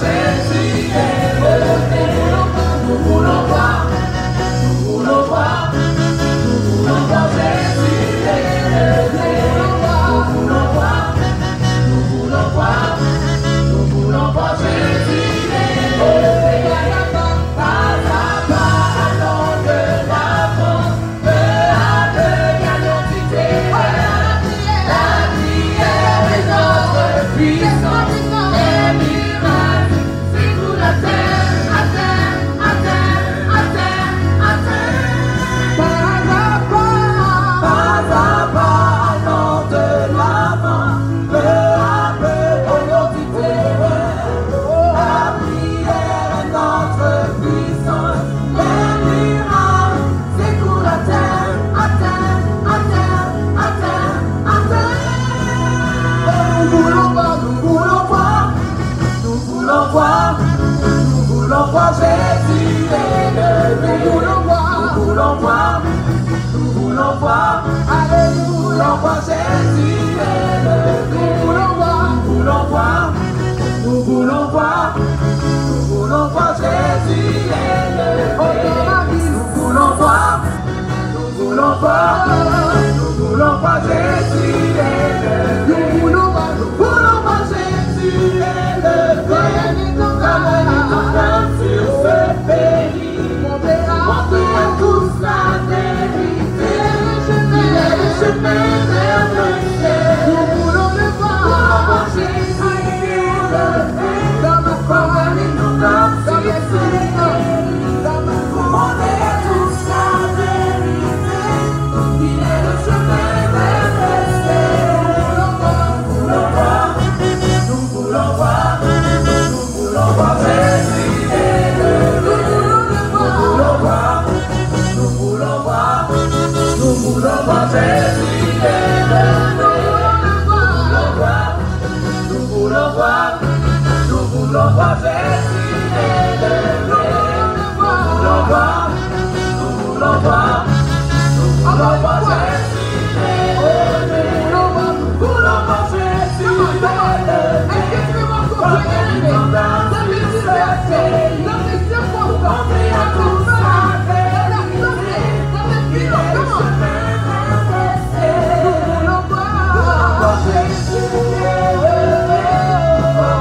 Jésus élevé. Nous voulons voir, nous voulons voir, nous voulons voir Jésus élevé. Nous voulons voir, nous voulons voir, nous voulons voir Jésus élevé. Pas à pas, allons de l'avant, peu à peu, gagnons l'idée. La prière est notre puissance, les miracles, c'est tout la terre, à terre, à terre, à terre, à terre. Pas à pas, allons de l'avant, peu à peu, gagnons l'idée. La prière est notre puissance, les miracles, c'est tout la terre, à terre, à terre, à terre, à terre. Nous voulons voir, nous voulons voir, nous voulons voir, nous voulons voir Jésus élevé. Nous voulons voir, nous voulons voir, nous voulons voir, allez, nous voulons voir Jésus élevé. Nous voulons voir, nous voulons voir, nous voulons voir, nous voulons voir Jésus élevé. Nous voulons voir, nous voulons voir, nous voulons voir Jésus élevé. Nous voulons voir Jésus élevé. Comme sur ce pays, montrer à tous la vérité. Il est le chemin vers le ciel. Nous voulons le voir Jésus élevé. Dans ma famille, comme sur ce pays, montrer à tous la vérité. Il est le chemin vers le ciel. Nous voulons voir, nous voulons voir, nous voulons voir Jésus élevé. Nous voulons voir, nous voulons voir, nous voulons voir Jésus élevé. Nous voulons voir, nous voulons voir Jésus élevé. Nous voulons voir, nous voulons voir, nous voulons voir Jésus élevé. Nous voulons voir Jésus élevé. Come on.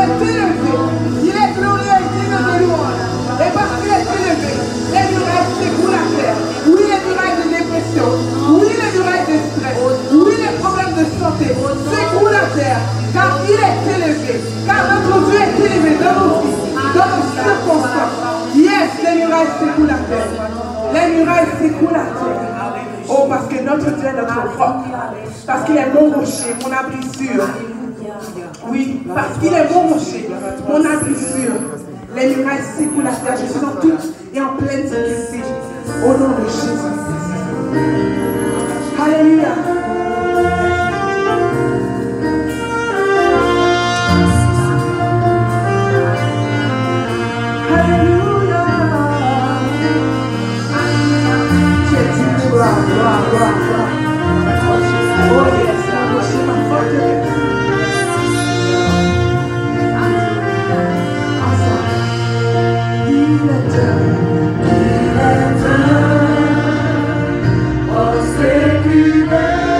est élevé. Il est glorieux et digne de louange. Et parce qu'il est élevé, les murailles secouent la terre. Oui, les murailles de dépression. Oui, les murailles de stress. Oui, les problèmes de santé secouent la terre. Car il est élevé. Car notre Dieu est élevé dans nos vies, dans nos circonstances. Yes, les murailles secouent la terre. Les murailles secouent la terre. Oh, parce que notre Dieu est notre roc. Parce qu'il est mon rocher, mon abri sûr. Oui, parce qu'il est mon rocher, mon abri sûr. Les murailles secouent la terre. Je suis en toute et en pleine sécurité. Au nom de Jésus. Alléluia. Alléluia. Tu es digne de gloire, gloire, gloire, gloire. Oh yes, un rocher, ma forteresse. Il est un, oh c'est qu'il est.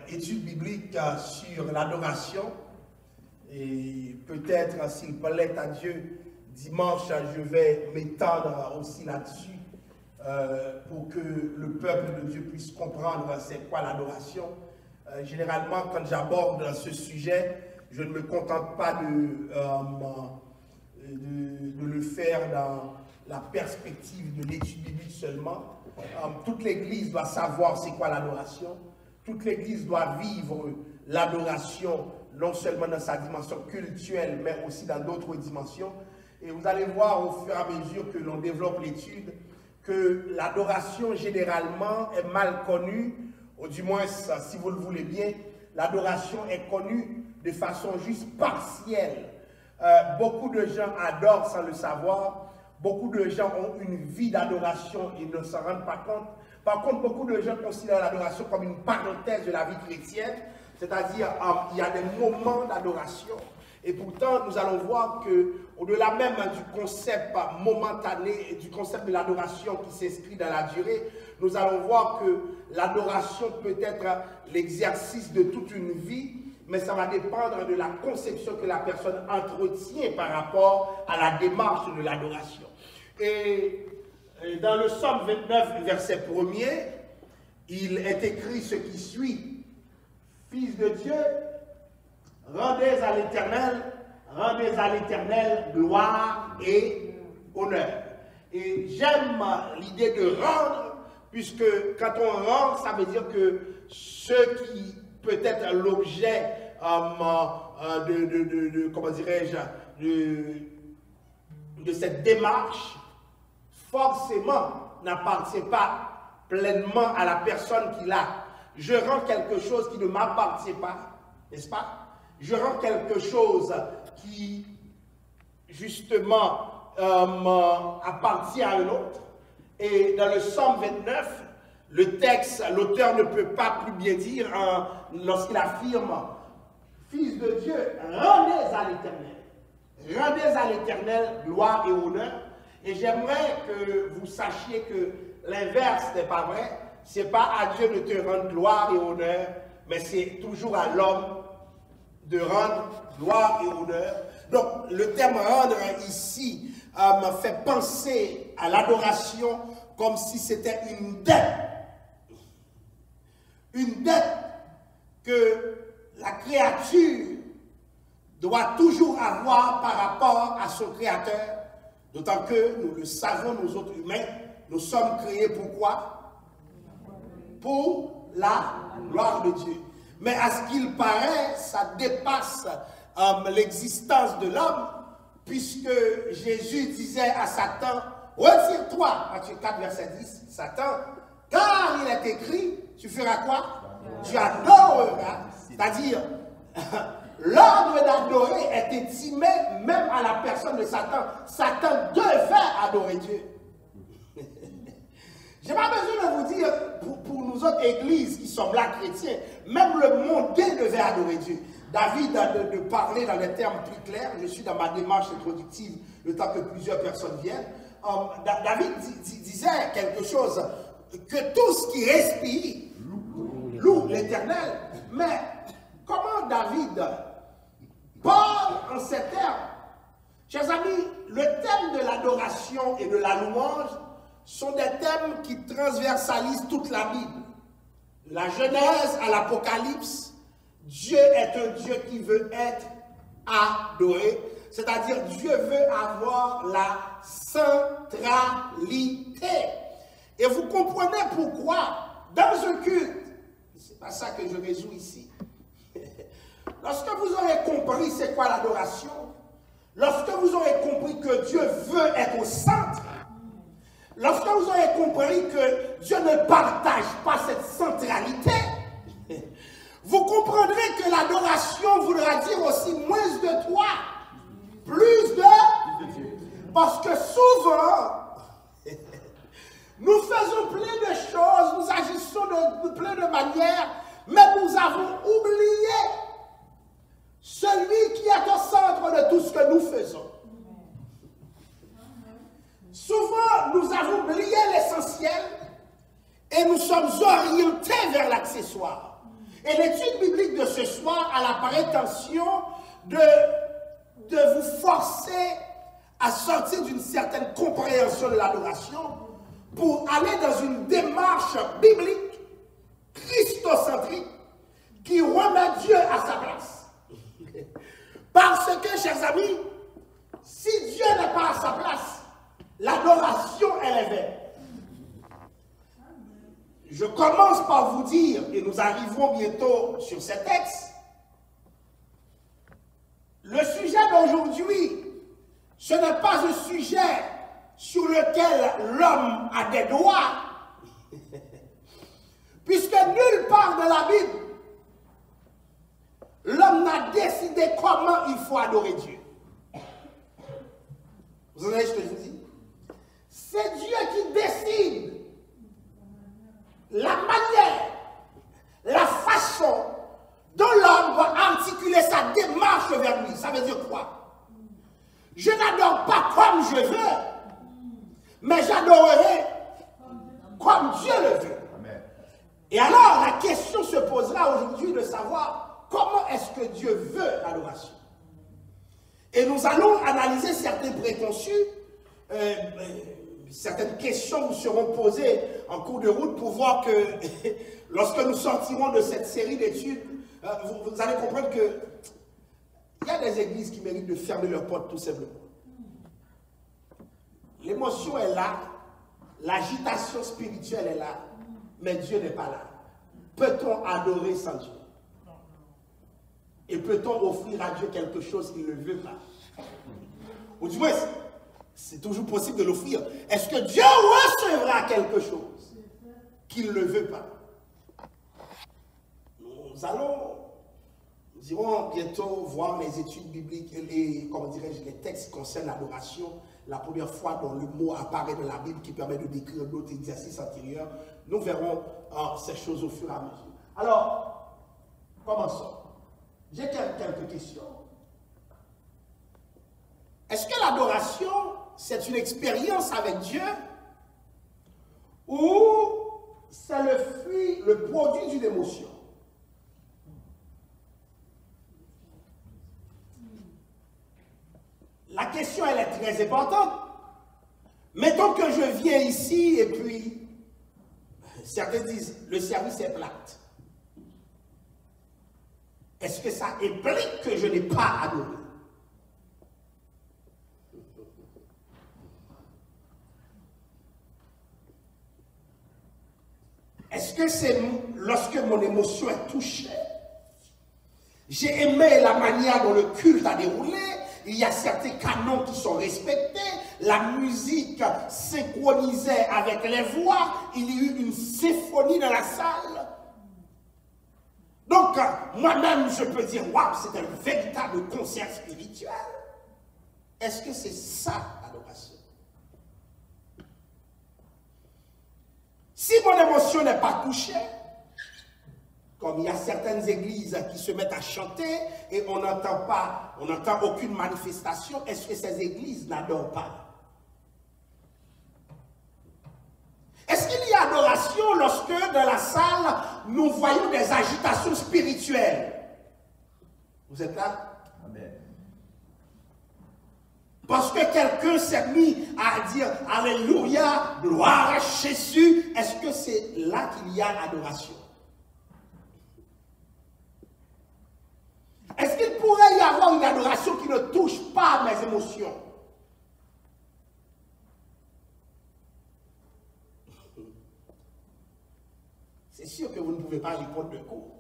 étude biblique sur l'adoration. Et peut-être, s'il plaît à Dieu, dimanche, je vais m'étendre aussi là-dessus pour que le peuple de Dieu puisse comprendre c'est quoi l'adoration. Généralement, quand j'aborde ce sujet, je ne me contente pas de le faire dans la perspective de l'étude biblique seulement. Toute l'Église doit savoir c'est quoi l'adoration. Toute l'Église doit vivre l'adoration, non seulement dans sa dimension cultuelle, mais aussi dans d'autres dimensions. Et vous allez voir au fur et à mesure que l'on développe l'étude, que l'adoration généralement est mal connue, ou du moins, si vous le voulez bien, l'adoration est connue de façon juste partielle. Beaucoup de gens adorent sans le savoir. Beaucoup de gens ont une vie d'adoration et ne s'en rendent pas compte. Par contre, beaucoup de gens considèrent l'adoration comme une parenthèse de la vie chrétienne, c'est-à-dire il y a des moments d'adoration. Et pourtant, nous allons voir que, au-delà même du concept momentané et du concept de l'adoration qui s'inscrit dans la durée, nous allons voir que l'adoration peut être l'exercice de toute une vie, mais ça va dépendre de la conception que la personne entretient par rapport à la démarche de l'adoration. Et dans le Psaume 29, verset 1er, il est écrit ce qui suit. Fils de Dieu, rendez à l'Éternel gloire et honneur. Et j'aime l'idée de rendre, puisque quand on rend, ça veut dire que ce qui peut être l'objet comment dirais-je, de cette démarche, forcément n'appartient pas pleinement à la personne qui l'a. Je rends quelque chose qui ne m'appartient pas, n'est-ce pas? Je rends quelque chose qui, justement, appartient à un autre. Et dans le Psaume 29, le texte, l'auteur ne peut pas plus bien dire lorsqu'il affirme « Fils de Dieu, rendez à l'Éternel. Rendez à l'Éternel gloire et honneur. » Et j'aimerais que vous sachiez que l'inverse n'est pas vrai. Ce n'est pas à Dieu de te rendre gloire et honneur, mais c'est toujours à l'homme de rendre gloire et honneur. Donc, le terme « rendre » ici me fait penser à l'adoration comme si c'était une dette. Une dette que la créature doit toujours avoir par rapport à son Créateur. D'autant que, nous le savons, nous autres humains, nous sommes créés pour quoi? Pour la gloire de Dieu. Mais à ce qu'il paraît, ça dépasse l'existence de l'homme, puisque Jésus disait à Satan, « Retire-toi » Matthieu 4, verset 10, Satan, car il est écrit, tu feras quoi? Tu adoreras, c'est-à-dire, l'ordre d'adorer est intimé même à la personne de Satan. Satan devait adorer Dieu. Je n'ai pas besoin de vous dire, pour nous autres églises qui sommes là chrétiens, même le mondain devait adorer Dieu. David de parler dans des termes plus clairs, je suis dans ma démarche introductive, le temps que plusieurs personnes viennent. David disait quelque chose, que tout ce qui respire loue l'Éternel. Mais comment David parle en ces termes? Chers amis, le thème de l'adoration et de la louange sont des thèmes qui transversalisent toute la Bible. De la Genèse à l'Apocalypse, Dieu est un Dieu qui veut être adoré, c'est-à-dire Dieu veut avoir la centralité. Et vous comprenez pourquoi, dans un culte, c'est pas ça que je résous ici, lorsque vous aurez compris c'est quoi l'adoration, lorsque vous aurez compris que Dieu veut être au centre, lorsque vous aurez compris que Dieu ne partage pas cette centralité, vous comprendrez que l'adoration voudra dire aussi moins de toi, plus de Dieu. Parce que souvent, nous faisons plein de choses, nous agissons de plein de manières, mais nous avons oublié celui qui est au centre de tout ce que nous faisons. Souvent, nous avons oublié l'essentiel et nous sommes orientés vers l'accessoire. Et l'étude biblique de ce soir a la prétention de vous forcer à sortir d'une certaine compréhension de l'adoration pour aller dans une démarche biblique, christocentrique, qui remet Dieu à sa place. Parce que, chers amis, si Dieu n'est pas à sa place, l'adoration, elle est vaine. Je commence par vous dire, et nous arriverons bientôt sur ces textes, le sujet d'aujourd'hui, ce n'est pas un sujet sur lequel l'homme a des droits, puisque nulle part de la Bible, l'homme n'a décidé comment il faut adorer Dieu. Vous entendez ce que je vous dis? C'est Dieu qui décide la manière, la façon dont l'homme va articuler sa démarche vers lui. Ça veut dire quoi? Je n'adore pas comme je veux, mais j'adorerai comme Dieu le veut. Amen. Et alors, la question se posera aujourd'hui de savoir comment est-ce que Dieu veut l'adoration. Et nous allons analyser certains préconçus, certaines questions vous seront posées en cours de route pour voir que lorsque nous sortirons de cette série d'études, vous allez comprendre que il y a des églises qui méritent de fermer leurs portes tout simplement. L'émotion est là, l'agitation spirituelle est là, mais Dieu n'est pas là. Peut-on adorer sans Dieu? Et peut-on offrir à Dieu quelque chose qu'il ne veut pas? Ou du moins, c'est toujours possible de l'offrir. Est-ce que Dieu recevra quelque chose qu'il ne veut pas? Nous irons bientôt voir les études bibliques et comment dirais-je, les textes concernant l'adoration. La première fois dont le mot apparaît dans la Bible qui permet de décrire d'autres exercices antérieurs. Nous verrons ces choses au fur et à mesure. Alors, commençons. J'ai quelques questions. Est-ce que l'adoration, c'est une expérience avec Dieu ou c'est le fruit, le produit d'une émotion? La question, elle est très importante. Mettons que je viens ici et puis, certains disent, le service est plate. Est-ce que ça implique que je n'ai pas adoré? Est-ce que c'est lorsque mon émotion est touchée, j'ai aimé la manière dont le culte a déroulé, il y a certains canons qui sont respectés, la musique synchronisait avec les voix, il y a eu une symphonie dans la salle. Donc, moi-même, je peux dire, waouh, c'est un véritable concert spirituel. Est-ce que c'est ça, l'adoration? Si mon émotion n'est pas touchée, comme il y a certaines églises qui se mettent à chanter et on n'entend aucune manifestation, est-ce que ces églises n'adorent pas? Est-ce qu'il y a adoration lorsque dans la salle, nous voyons des agitations spirituelles? Vous êtes là? Amen. Parce que quelqu'un s'est mis à dire « Alléluia, gloire à Jésus », est-ce que c'est là qu'il y a adoration? Est-ce qu'il pourrait y avoir une adoration qui ne touche pas mes émotions? C'est sûr que vous ne pouvez pas répondre de court.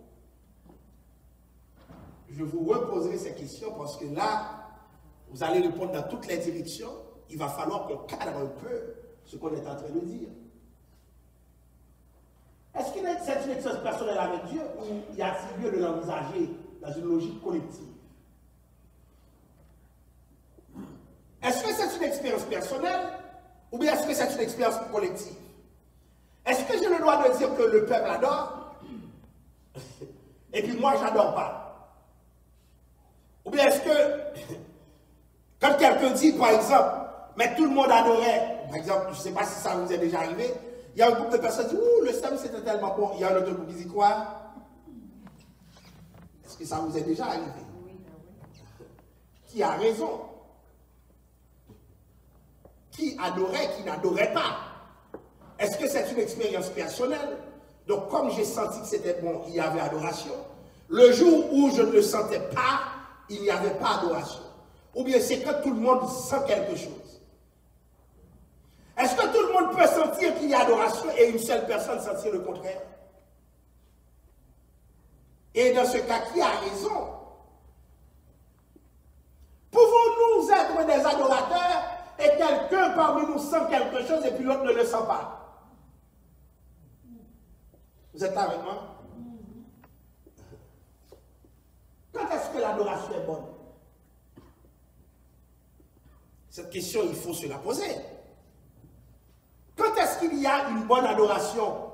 Je vous reposerai ces questions parce que là, vous allez répondre dans toutes les directions. Il va falloir qu'on cadre un peu ce qu'on est en train de dire. Est-ce que c'est une expérience personnelle avec Dieu ou il y a-t-il lieu de l'envisager dans une logique collective? Est-ce que c'est une expérience personnelle ou bien est-ce que c'est une expérience collective? Est-ce que j'ai le droit de dire que le peuple adore et puis moi j'adore pas? Ou bien est-ce que quand quelqu'un dit par exemple, mais tout le monde adorait, par exemple, je ne sais pas si ça vous est déjà arrivé, il y a un groupe de personnes qui disent, ouh, le service était tellement bon, il y a un autre groupe qui dit quoi? Est-ce que ça vous est déjà arrivé? Qui a raison? Qui adorait, qui n'adorait pas? Est-ce que c'est une expérience personnelle? Donc, comme j'ai senti que c'était bon, il y avait adoration. Le jour où je ne le sentais pas, il n'y avait pas adoration. Ou bien c'est que tout le monde sent quelque chose. Est-ce que tout le monde peut sentir qu'il y a adoration et une seule personne sentir le contraire? Et dans ce cas, qui a raison? Pouvons-nous être des adorateurs et quelqu'un parmi nous sent quelque chose et puis l'autre ne le sent pas? Vous êtes avec moi? Quand est-ce que l'adoration est bonne? Cette question, il faut se la poser. Quand est-ce qu'il y a une bonne adoration?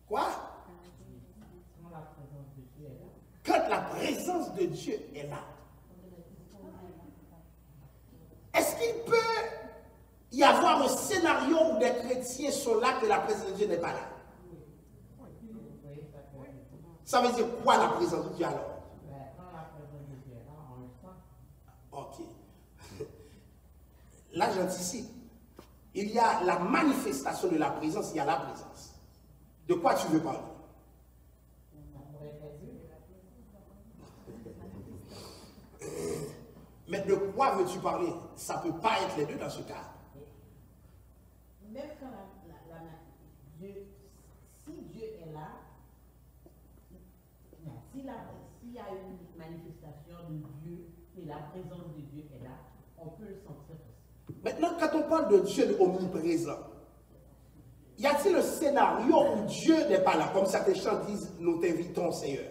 Quoi? Quand la présence de Dieu est là. Est-ce qu'il peut y avoir un scénario où des chrétiens sont là que la présence de Dieu n'est pas là? Ça veut dire quoi la présence de Dieu alors? Ok. Là, j'anticipe. Il y a la manifestation de la présence, il y a la présence. De quoi tu veux parler? Mais de quoi veux-tu parler? Ça ne peut pas être les deux dans ce cas. Même quand Dieu, si Dieu est là, s'il y a une manifestation de Dieu et la présence de Dieu est là, on peut le sentir aussi. Maintenant, quand on parle de Dieu omniprésent, y a-t-il un scénario où Dieu n'est pas là? Comme certains chants disent, nous t'invitons, Seigneur.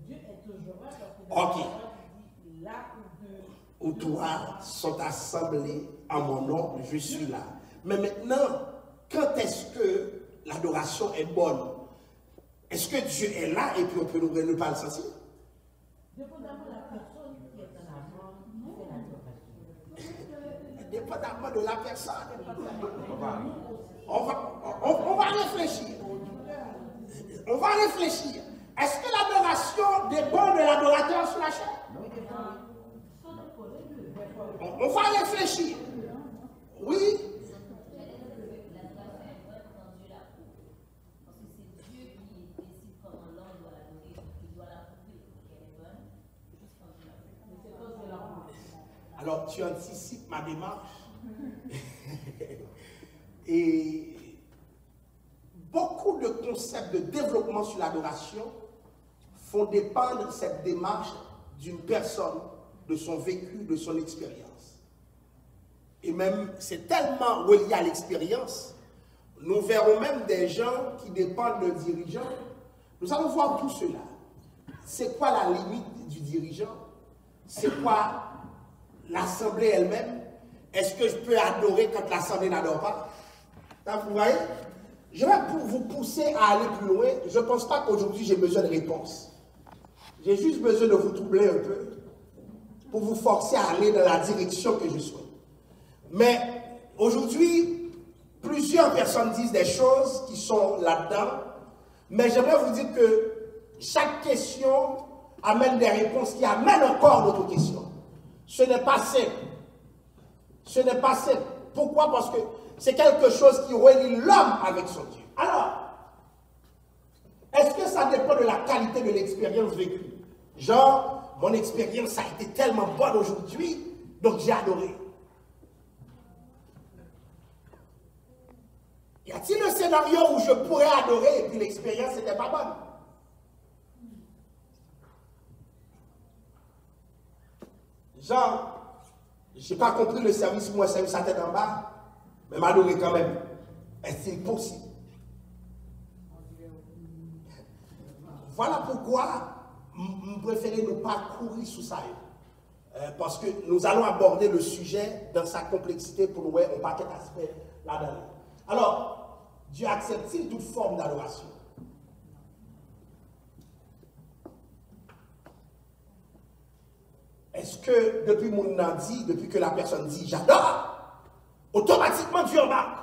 Dieu est toujours là parce que Ok. là Où toi sont assemblés en mon nom, je suis là. Mais maintenant, quand est-ce que l'adoration est bonne? Est-ce que Dieu est là et puis on peut ne pas le sentir? dépendamment de la personne qui est en avant, fait l'adoration. Dépendamment de la personne. On va réfléchir. On va réfléchir. Est-ce que l'adoration dépend de l'adorateur sur la chaîne? On va réfléchir. Oui. Alors, tu anticipes ma démarche. Et beaucoup de concepts de développement sur l'adoration font dépendre cette démarche d'une personne, de son vécu, de son expérience. Et même, c'est tellement relié à l'expérience, nous verrons même des gens qui dépendent de dirigeants. Nous allons voir tout cela. C'est quoi la limite du dirigeant? C'est quoi l'assemblée elle-même? Est-ce que je peux adorer quand l'assemblée n'adore pas? Vous voyez? Je vais vous pousser à aller plus loin. Je ne pense pas qu'aujourd'hui j'ai besoin de réponse. J'ai juste besoin de vous troubler un peu pour vous forcer à aller dans la direction que je souhaite. Mais aujourd'hui, plusieurs personnes disent des choses qui sont là-dedans, mais j'aimerais vous dire que chaque question amène des réponses qui amènent encore d'autres questions. Ce n'est pas simple. Ce n'est pas simple. Pourquoi? Parce que c'est quelque chose qui relie l'homme avec son Dieu. Alors, est-ce que ça dépend de la qualité de l'expérience vécue? Genre, mon expérience a été tellement bonne aujourd'hui, donc j'ai adoré. Y a-t-il un scénario où je pourrais adorer et puis l'expérience n'était pas bonne? Genre, je n'ai pas compris le service, moi, service à tête en bas, mais m'adorer quand même. Est-il possible? Voilà pourquoi je préfère ne pas courir sous ça. Parce que nous allons aborder le sujet dans sa complexité pour nous voir un paquet d'aspects là-dedans. Alors, Dieu accepte-t-il toute forme d'adoration? Est-ce que depuis mon nom dit, depuis que la personne dit j'adore, automatiquement Dieu embarque?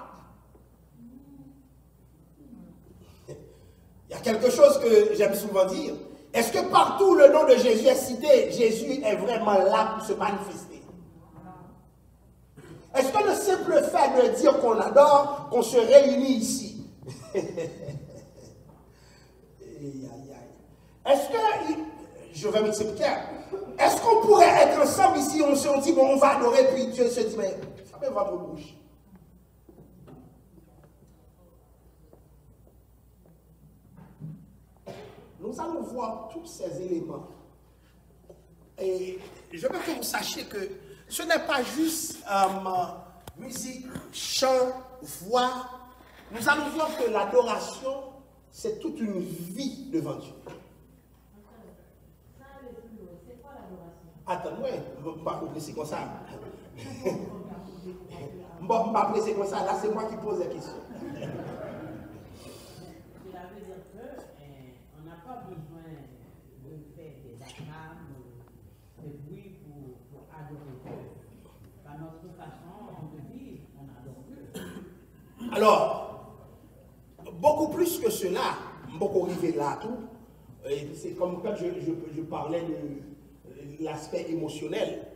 quelque chose que j'aime souvent dire. Est-ce que partout où le nom de Jésus est cité, Jésus est vraiment là pour se manifester? Est-ce que le simple fait de dire qu'on l'adore, qu'on se réunit ici? Est-ce que, je vais m'expliquer, est-ce qu'on pourrait être ensemble ici, on se dit, bon, on va adorer, puis Dieu se dit, mais ça met votre bouche. Nous allons voir tous ces éléments. Et je veux que vous sachiez que ce n'est pas juste musique, chant, voix. Nous allons voir que l'adoration, c'est toute une vie devant Dieu. C'est quoi l'adoration? Attends-moi, je ne vais pas pressé comme ça. Je ne vais pas pressé comme ça. Là, c'est moi qui pose la question. Cela veut dire qu'on n'a pas besoin de faire des acclames, des bruits pour adorer Dieu. Par notre façon de vivre, on adore Dieu. Alors, beaucoup plus que cela, beaucoup arrivé là tout, c'est comme quand je parlais de l'aspect émotionnel.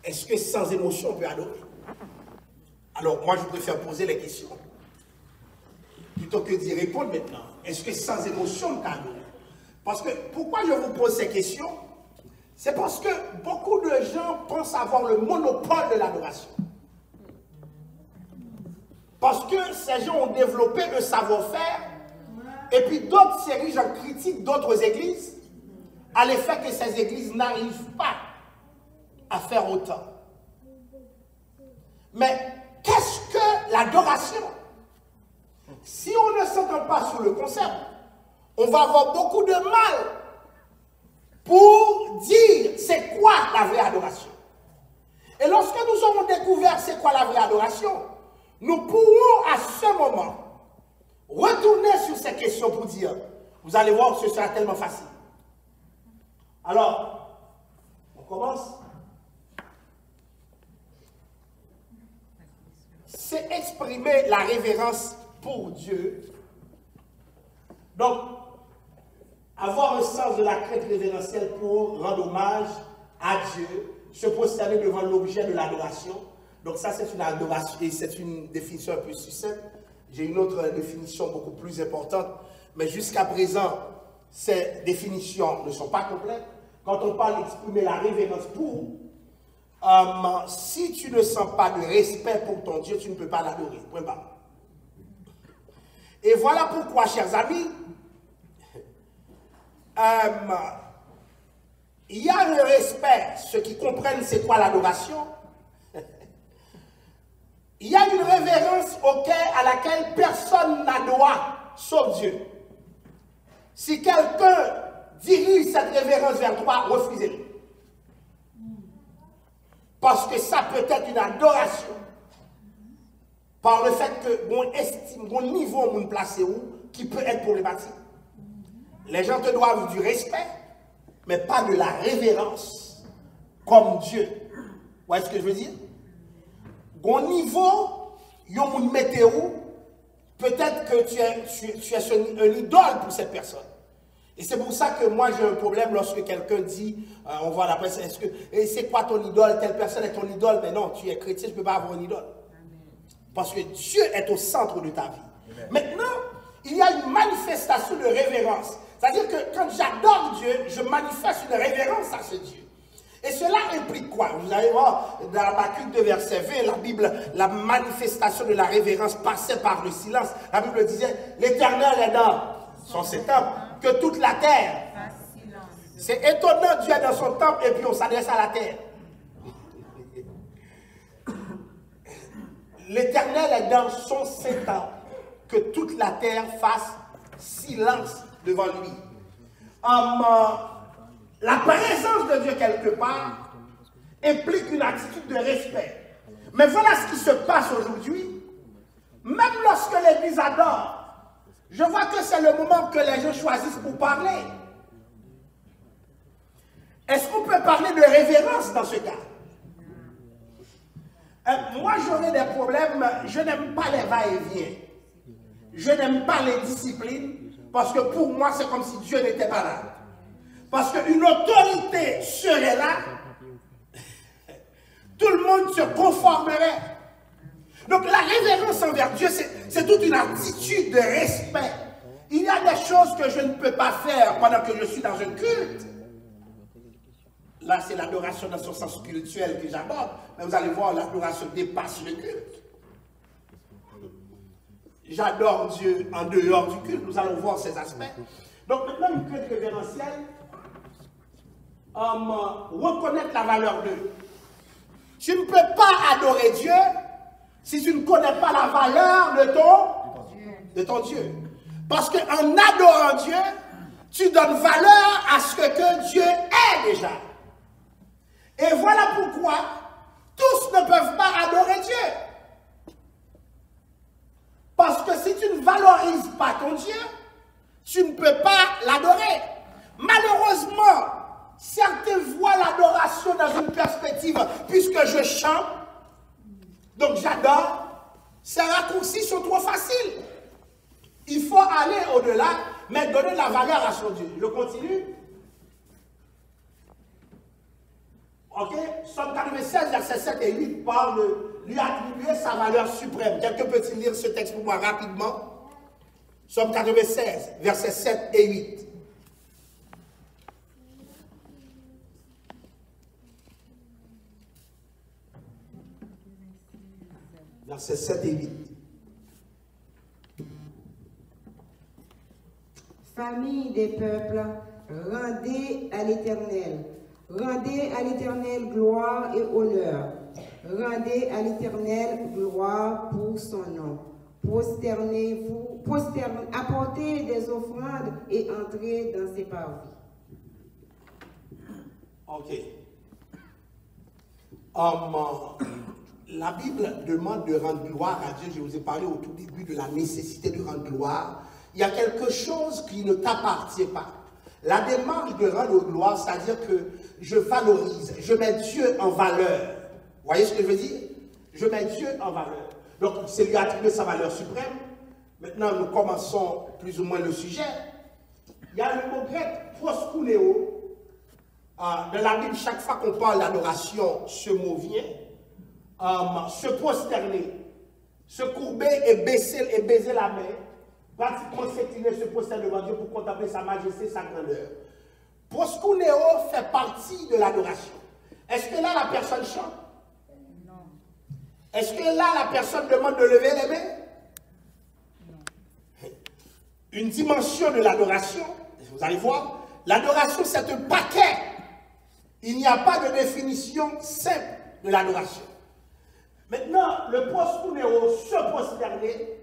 Est-ce que sans émotion on peut adorer? Alors, moi je préfère poser les questions plutôt que d'y répondre maintenant. Est-ce que sans émotion on peut adorer? Parce que pourquoi je vous pose ces questions? C'est parce que beaucoup de gens pensent avoir le monopole de l'adoration. Parce que ces gens ont développé un savoir-faire, et puis d'autres s'érigent en critique d'autres églises, à l'effet que ces églises n'arrivent pas à faire autant. Mais qu'est-ce que l'adoration? Si on ne s'entend pas sur le concept, on va avoir beaucoup de mal pour dire c'est quoi la vraie adoration. Et lorsque nous aurons découvert c'est quoi la vraie adoration, nous pourrons à ce moment retourner sur ces questions pour dire, vous allez voir, ce sera tellement facile. Alors, on commence. C'est exprimer la révérence pour Dieu. Donc, avoir un sens de la crainte révérentielle pour rendre hommage à Dieu, se prosterner devant l'objet de l'adoration. Donc ça, c'est une adoration, et c'est une définition un peu succincte. J'ai une autre définition beaucoup plus importante, mais jusqu'à présent, ces définitions ne sont pas complètes. Quand on parle d'exprimer la révérence pour, si tu ne sens pas de respect pour ton Dieu, tu ne peux pas l'adorer. Point barre. Et voilà pourquoi, chers amis, il y a un respect, ceux qui comprennent c'est quoi l'adoration. Il y a une révérence à laquelle personne n'a droit, sauf Dieu. Si quelqu'un dirige cette révérence vers toi, refusez-le. Parce que ça peut être une adoration. Par le fait que mon estime, mon niveau, mon placé où, qui peut être problématique. Les gens te doivent du respect, mais pas de la révérence, comme Dieu. Vous voyez ce que je veux dire? Au niveau, yon météo, peut-être que tu es un idole pour cette personne. Et c'est pour ça que moi j'ai un problème lorsque quelqu'un dit, on voit la presse, est-ce que c'est quoi ton idole? Telle personne est ton idole, mais non, tu es chrétien, je ne peux pas avoir une idole. Parce que Dieu est au centre de ta vie. Amen. Maintenant, il y a une manifestation de révérence. C'est-à-dire que quand j'adore Dieu, je manifeste une révérence à ce Dieu. Et cela implique quoi? Vous allez voir, dans Habakkuk 2, verset 20, la Bible, la manifestation de la révérence passait par le silence. La Bible disait, l'Éternel est dans son temple, que toute la terre. C'est étonnant, Dieu est dans son temple et puis on s'adresse à la terre. L'Éternel est dans son temple, que toute la terre fasse silence devant lui. La présence de Dieu quelque part implique une attitude de respect. Mais voilà ce qui se passe aujourd'hui. Même lorsque l'Église adore, je vois que c'est le moment que les gens choisissent pour parler. Est-ce qu'on peut parler de révérence dans ce cas? Moi, j'aurais des problèmes. Je n'aime pas les va-et-vient. Je n'aime pas les disciplines. Parce que pour moi, c'est comme si Dieu n'était pas là. Parce qu'une autorité serait là, tout le monde se conformerait. Donc la révérence envers Dieu, c'est toute une attitude de respect. Il y a des choses que je ne peux pas faire pendant que je suis dans un culte. Là, c'est l'adoration dans son sens spirituel que j'aborde. Mais vous allez voir, l'adoration dépasse le culte. J'adore Dieu en dehors du culte. Nous allons voir ces aspects. Donc maintenant, une culte révérentielle, reconnaître la valeur d'eux. Tu ne peux pas adorer Dieu si tu ne connais pas la valeur de ton Dieu. Parce qu'en adorant Dieu, tu donnes valeur à ce que Dieu est déjà. Et voilà pourquoi tous ne peuvent pas adorer Dieu. Parce que si tu ne valorises pas ton Dieu, tu ne peux pas l'adorer. Malheureusement, certains voient l'adoration dans une perspective, puisque je chante, donc j'adore, ces raccourcis sont trop faciles. Il faut aller au-delà, mais donner de la valeur à son Dieu. Je continue. Ok, Psaume 96, versets 7 et 8 parle de lui attribuer sa valeur suprême. Quelqu'un peut-il lire ce texte pour moi rapidement? Psaume 96, versets 7 et 8. Versets 7 et 8. Famille des peuples, rendez à l'Éternel. Rendez à l'Éternel gloire et honneur. Rendez à l'Éternel gloire pour son nom. Prosternez-vous, apportez des offrandes et entrez dans ses parvis. Ok. La Bible demande de rendre gloire à Dieu. Je vous ai parlé au tout début de la nécessité de rendre gloire. Il y a quelque chose qui ne t'appartient pas. La démarche de rendre gloire, c'est-à-dire que je valorise, je mets Dieu en valeur. Vous voyez ce que je veux dire? Je mets Dieu en valeur. Donc, c'est lui attribuer sa valeur suprême. Maintenant, nous commençons plus ou moins le sujet. Il y a le mot grec proskuneo. Dans la Bible, chaque fois qu'on parle d'adoration, ce mot vient. Se prosterner, se courber et baiser la main. Pratiquement s'incliner, se prosterner devant Dieu pour contempler sa majesté, sa grandeur. Proskuneo fait partie de l'adoration. Est-ce que là, la personne chante? Non. Est-ce que là, la personne demande de lever les mains? Non. Une dimension de l'adoration, vous allez voir, l'adoration, c'est un paquet. Il n'y a pas de définition simple de l'adoration. Maintenant, le proskuneo, se prosterner,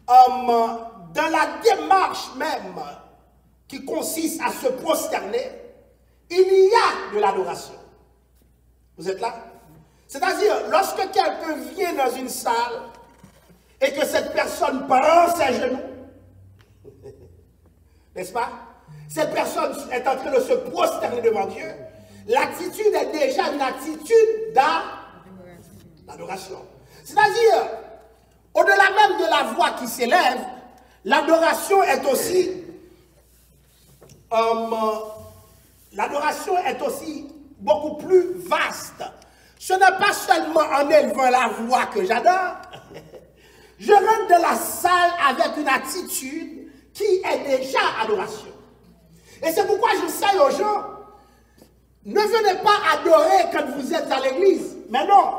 dans la démarche même qui consiste à se prosterner, il y a de l'adoration. Vous êtes là? C'est-à-dire, lorsque quelqu'un vient dans une salle et que cette personne prend ses genoux, n'est-ce pas? Cette personne est en train de se prosterner devant Dieu, l'attitude est déjà une attitude d'adoration. C'est-à-dire, au-delà même de la voix qui s'élève, l'adoration est aussi beaucoup plus vaste. Ce n'est pas seulement en élevant la voix que j'adore. Je rentre dans la salle avec une attitude qui est déjà adoration. Et c'est pourquoi j'enseigne aux gens, ne venez pas adorer quand vous êtes à l'église. Mais non.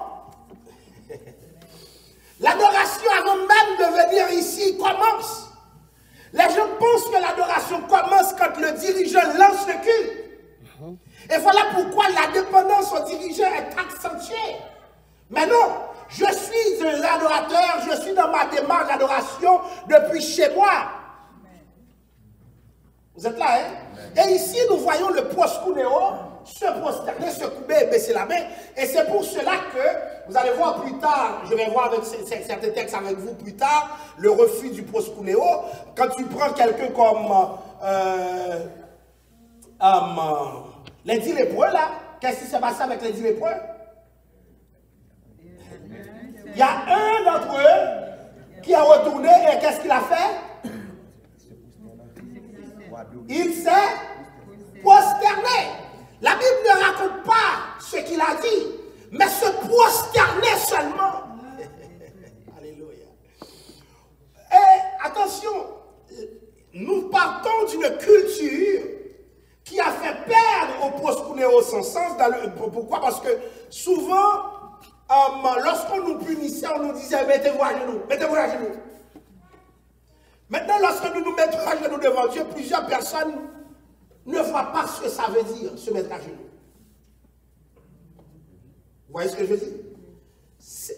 L'adoration, avant même de venir ici, commence. Les gens pensent que l'adoration commence quand le dirigeant lance le culte. Et voilà pourquoi la dépendance au dirigeant est accentuée. Mais non, je suis un adorateur, je suis dans ma démarche d'adoration depuis chez moi. Vous êtes là, hein? Et ici, nous voyons le proskuneo se prosterner, se couper et baisser la main. Et c'est pour cela que, vous allez voir plus tard, je vais voir avec certains textes avec vous plus tard, le refus du proskuneo. Quand tu prends quelqu'un comme les 10 lépreux, là, qu'est-ce qui s'est passé avec les 10 lépreux? Il y a un d'entre eux qui a retourné et qu'est-ce qu'il a fait? Il s'est prosterné. La Bible ne raconte pas ce qu'il a dit, mais se prosterner seulement. Alléluia. Et attention, nous partons d'une culture qui a fait perdre au proskuneo son sens. Pourquoi? Parce que souvent, lorsqu'on nous punissait, on nous disait mettez-vous à genoux, mettez-vous à genoux. Maintenant, lorsque nous nous mettons à genoux devant Dieu, plusieurs personnes ne voient pas ce que ça veut dire, se mettre à genoux. Vous voyez ce que je veux dire? Se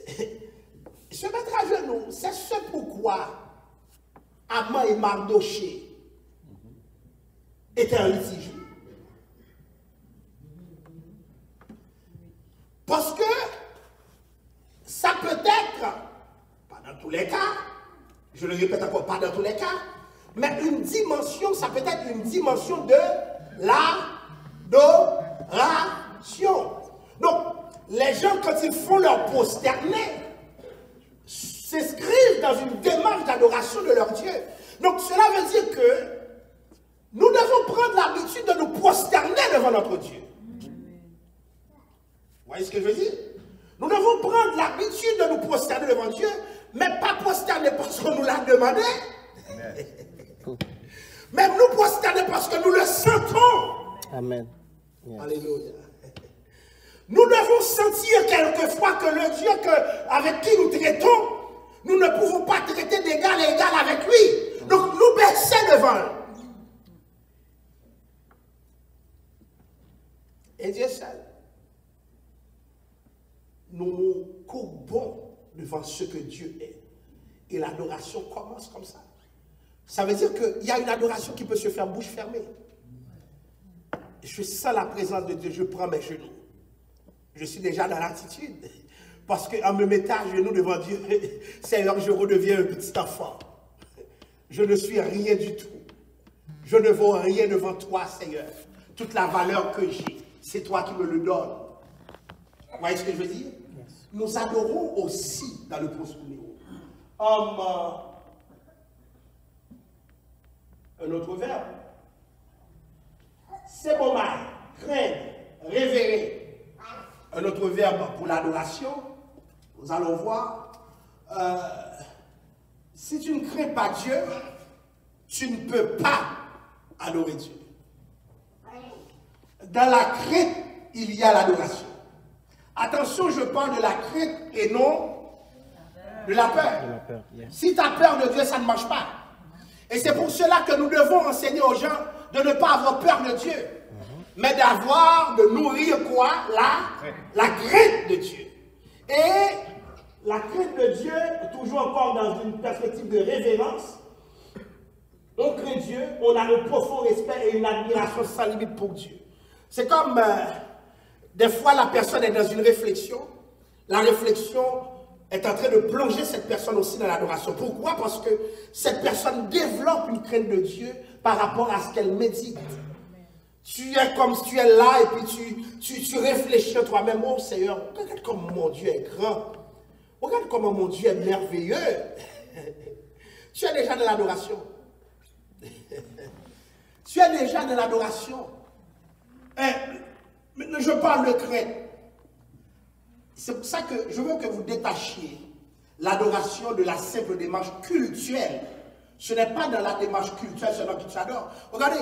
mettre à genoux, c'est ce pourquoi Aman et Mardoché étaient en litige. Parce que ça peut être, pas dans tous les cas, je le répète encore, pas dans tous les cas, mais une dimension, ça peut être une dimension de l'adoration. Donc, les gens, quand ils font leur prosterné, s'inscrivent dans une démarche d'adoration de leur Dieu. Donc, cela veut dire que nous devons prendre l'habitude de nous prosterner devant notre Dieu. Vous voyez ce que je veux dire? Nous devons prendre l'habitude de nous prosterner devant Dieu, mais pas prosterner parce qu'on nous l'a demandé. Même nous prosterner parce que nous le sentons. Amen. Yes. Alléluia. Nous devons sentir quelquefois que le Dieu avec qui nous traitons, nous ne pouvons pas traiter d'égal à égal avec lui. Donc nous baisser devant lui. Et Dieu seul. Nous nous courbons devant ce que Dieu est. Et l'adoration commence comme ça. Ça veut dire qu'il y a une adoration qui peut se faire bouche fermée. Je sens la présence de Dieu, je prends mes genoux. Je suis déjà dans l'attitude. Parce qu'en me mettant à genoux devant Dieu, Seigneur, je redeviens un petit enfant. Je ne suis rien du tout. Je ne vaux rien devant toi, Seigneur. Toute la valeur que j'ai, c'est toi qui me le donnes. Vous voyez ce que je veux dire? Yes. Nous adorons aussi dans le proskuneo. Un autre verbe. C'est bon mal, craindre, révérer. Un autre verbe pour l'adoration. Nous allons voir. Si tu ne crains pas Dieu, tu ne peux pas adorer Dieu. Dans la crainte, il y a l'adoration. Attention, je parle de la crainte et non de la peur. Yes. Si tu as peur de Dieu, ça ne marche pas. Et c'est pour cela que nous devons enseigner aux gens de ne pas avoir peur de Dieu, mais de nourrir quoi? La crainte de Dieu. Et la crainte de Dieu, toujours encore dans une perspective de révérence, on craint Dieu, on a un profond respect et une admiration sans limite pour Dieu. C'est comme, des fois la personne est dans une réflexion, la réflexion est en train de plonger cette personne aussi dans l'adoration. Pourquoi? Parce que cette personne développe une crainte de Dieu par rapport à ce qu'elle médite. Tu es comme si tu es là et puis tu réfléchis à toi-même. Oh Seigneur, regarde comment mon Dieu est grand. Regarde comment mon Dieu est merveilleux. Tu es déjà dans l'adoration. Tu es déjà dans l'adoration. Je parle de crainte. C'est pour ça que je veux que vous détachiez l'adoration de la simple démarche cultuelle. Ce n'est pas dans la démarche cultuelle seulement que tu adores. Regardez,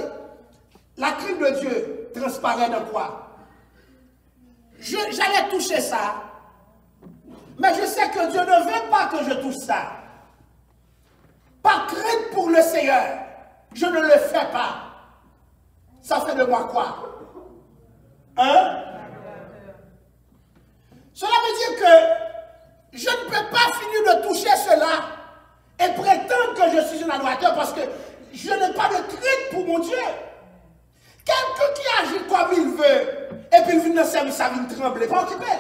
la crainte de Dieu transparaît dans quoi? J'allais toucher ça, mais je sais que Dieu ne veut pas que je touche ça. Par crainte pour le Seigneur, je ne le fais pas. Ça fait de moi quoi? Hein? Cela veut dire que je ne peux pas finir de toucher cela et prétendre que je suis un adorateur parce que je n'ai pas de crainte pour mon Dieu. Quelqu'un qui agit comme il veut et puis il vient dans le service, ça vient trembler, pas occupé.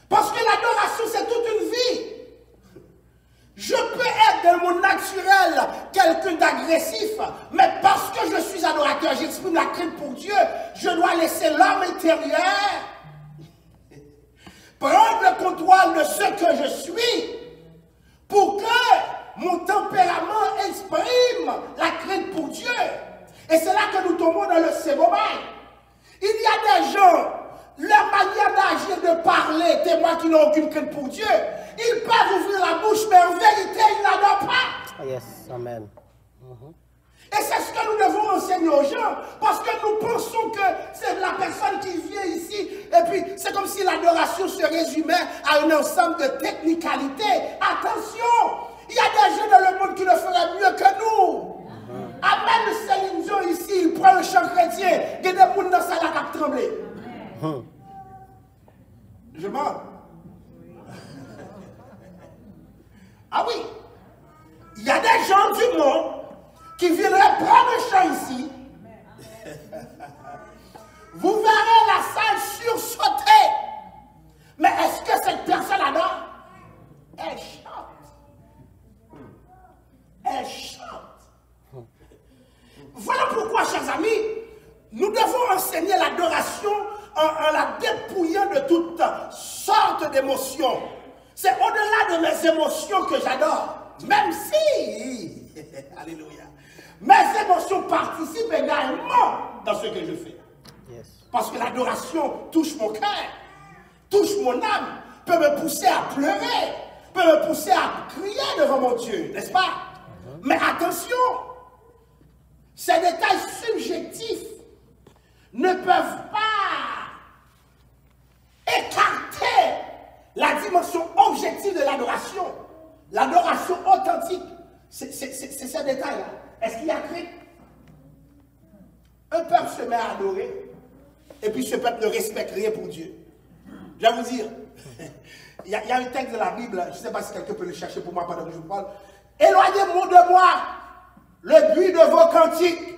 Parce que l'adoration, c'est toute une vie. Je peux être dans mon naturel quelqu'un d'agressif, mais parce que je suis adorateur, j'exprime la crainte pour Dieu, je dois laisser l'homme intérieur prendre le contrôle de ce que je suis pour que mon tempérament exprime la crainte pour Dieu. Et c'est là que nous tombons dans le sémomai. Il y a des gens, leur manière d'agir, de parler, témoins qui n'ont aucune crainte pour Dieu, ils peuvent ouvrir la bouche, mais en vérité, ils n'adorent pas. Yes, amen. Et c'est ce que nous devons enseigner aux gens, parce que nous pensons que c'est la personne qui vient ici, et puis c'est comme si l'adoration se résumait à un ensemble de technicalités. Attention, il y a des gens dans le monde qui le feraient mieux que nous. Amen, Céline Dion ici, il prend un chant chrétien, il y a des gens dans sa lac à trembler. Je mens. Ah oui, il y a des gens du monde qui viendraient prendre un chant ici. Vous verrez la salle sursauter. Mais est-ce que cette personne adore? Elle chante. Elle chante. Voilà pourquoi, chers amis, nous devons enseigner l'adoration en la dépouillant de toutes sortes d'émotions. C'est au-delà de mes émotions que j'adore. Même si, alléluia, mes émotions participent également dans ce que je fais. Yes. Parce que l'adoration touche mon cœur, touche mon âme, peut me pousser à pleurer, peut me pousser à crier devant mon Dieu, n'est-ce pas? Mais attention, ces détails subjectifs ne peuvent pas écarter la dimension objective de l'adoration. L'adoration authentique, c'est ce détail-là. Est-ce qu'il y a crainte? Un peuple se met à adorer, et puis ce peuple ne respecte rien pour Dieu. Je vais vous dire, il y a un texte de la Bible, je ne sais pas si quelqu'un peut le chercher pour moi pendant que je vous parle. Éloignez-vous de moi le bruit de vos cantiques.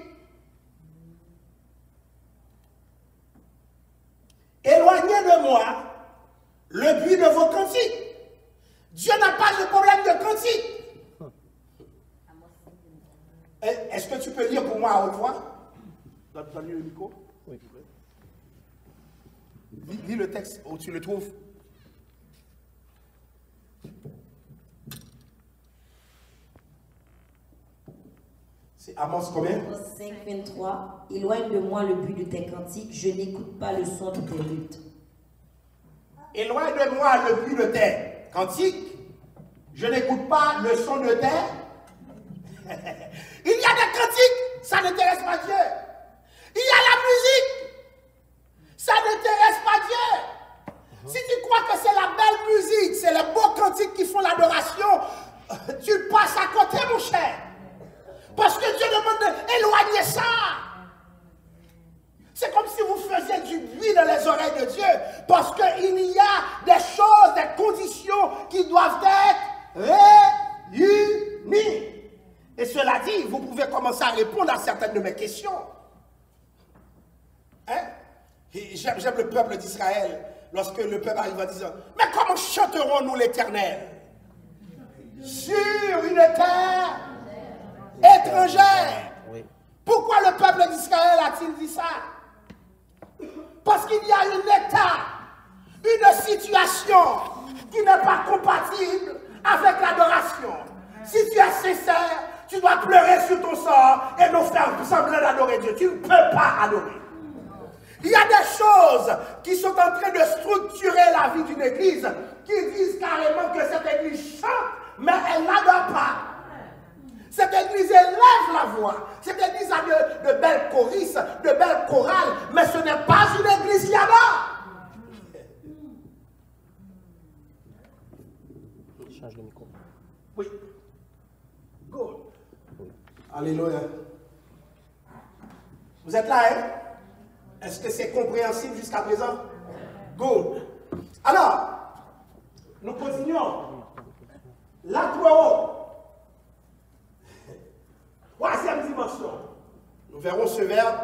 Éloignez de moi le bruit de vos cantiques. Dieu n'a pas de problème de cantique. Est-ce que tu peux lire pour moi à haute voix? Donne-lui le micro. Oui. Lis le texte où tu le trouves. C'est Amos combien? Amos 5, 23. Éloigne de moi le but de tes cantiques, je n'écoute pas le son de tes luttes. Éloigne de moi le but de tes cantiques, je n'écoute pas le son de tes. Il y a des cantiques, ça n'intéresse pas Dieu. Il y a la musique, ça n'intéresse pas Dieu. Si tu crois que c'est la belle musique, c'est les beaux cantiques qui font l'adoration, tu passes à côté, mon cher. Parce que Dieu demande d'éloigner ça. C'est comme si vous faisiez du bruit dans les oreilles de Dieu. Parce qu'il y a des choses, des conditions qui doivent être réunies. Et cela dit, vous pouvez commencer à répondre à certaines de mes questions. Hein? J'aime le peuple d'Israël. Lorsque le peuple arrive en disant, mais comment chanterons-nous l'Éternel? Sur une terre étrangère. Oui. Pourquoi le peuple d'Israël a-t-il dit ça? Parce qu'il y a un état, une situation qui n'est pas compatible avec l'adoration. Si tu es sincère, tu dois pleurer sur ton sort et non faire semblant d'adorer Dieu. Tu ne peux pas adorer. Il y a des choses qui sont en train de structurer la vie d'une église, qui disent carrément que cette église chante, mais elle n'adore pas. Cette église élève la voix. Cette église a de belles choristes, de belles chorales, mais ce n'est pas une église qui adore. Change le micro. Oui. Good. Alléluia. Vous êtes là, hein? Est-ce que c'est compréhensible jusqu'à présent? Good. Alors, nous continuons. La troisième dimension. Nous verrons ce verbe.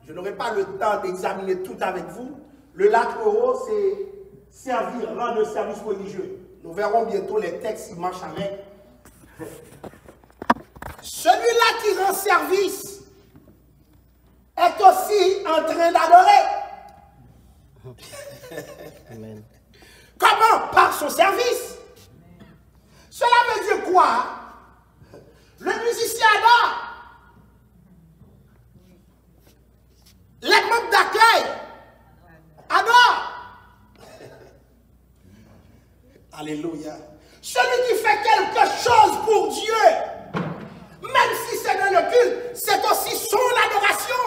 Je n'aurai pas le temps d'examiner tout avec vous. Le latro, c'est servir, rendre service religieux. Nous verrons bientôt les textes qui marchent avec. Celui-là qui rend service est aussi en train d'adorer. Amen. Comment? Par son service. Cela veut dire quoi? Le musicien adore. Les membres d'accueil adorent. Alléluia. Celui qui fait quelque chose pour Dieu, même si c'est dans le culte, c'est aussi son adoration.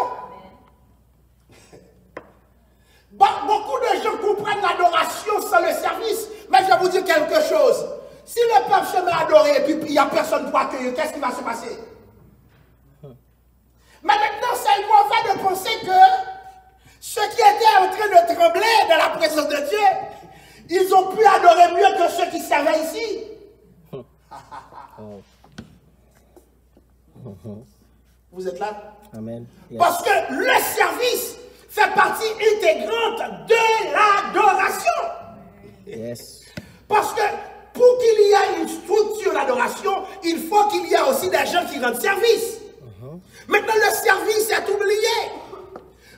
Beaucoup de gens comprennent l'adoration sans le service, mais je vais vous dire quelque chose. Si le peuple se met à adorer et puis il n'y a personne pour accueillir, qu'est-ce qui va se passer? Mais maintenant, c'est mauvais de penser que ceux qui étaient en train de trembler dans la présence de Dieu, ils ont pu adorer mieux que ceux qui servaient ici. Vous êtes là? Amen. Yes. Parce que le service fait partie intégrante de l'adoration. Yes. Parce que pour qu'il y ait une structure d'adoration, il faut qu'il y ait aussi des gens qui rendent service. Maintenant, le service est oublié.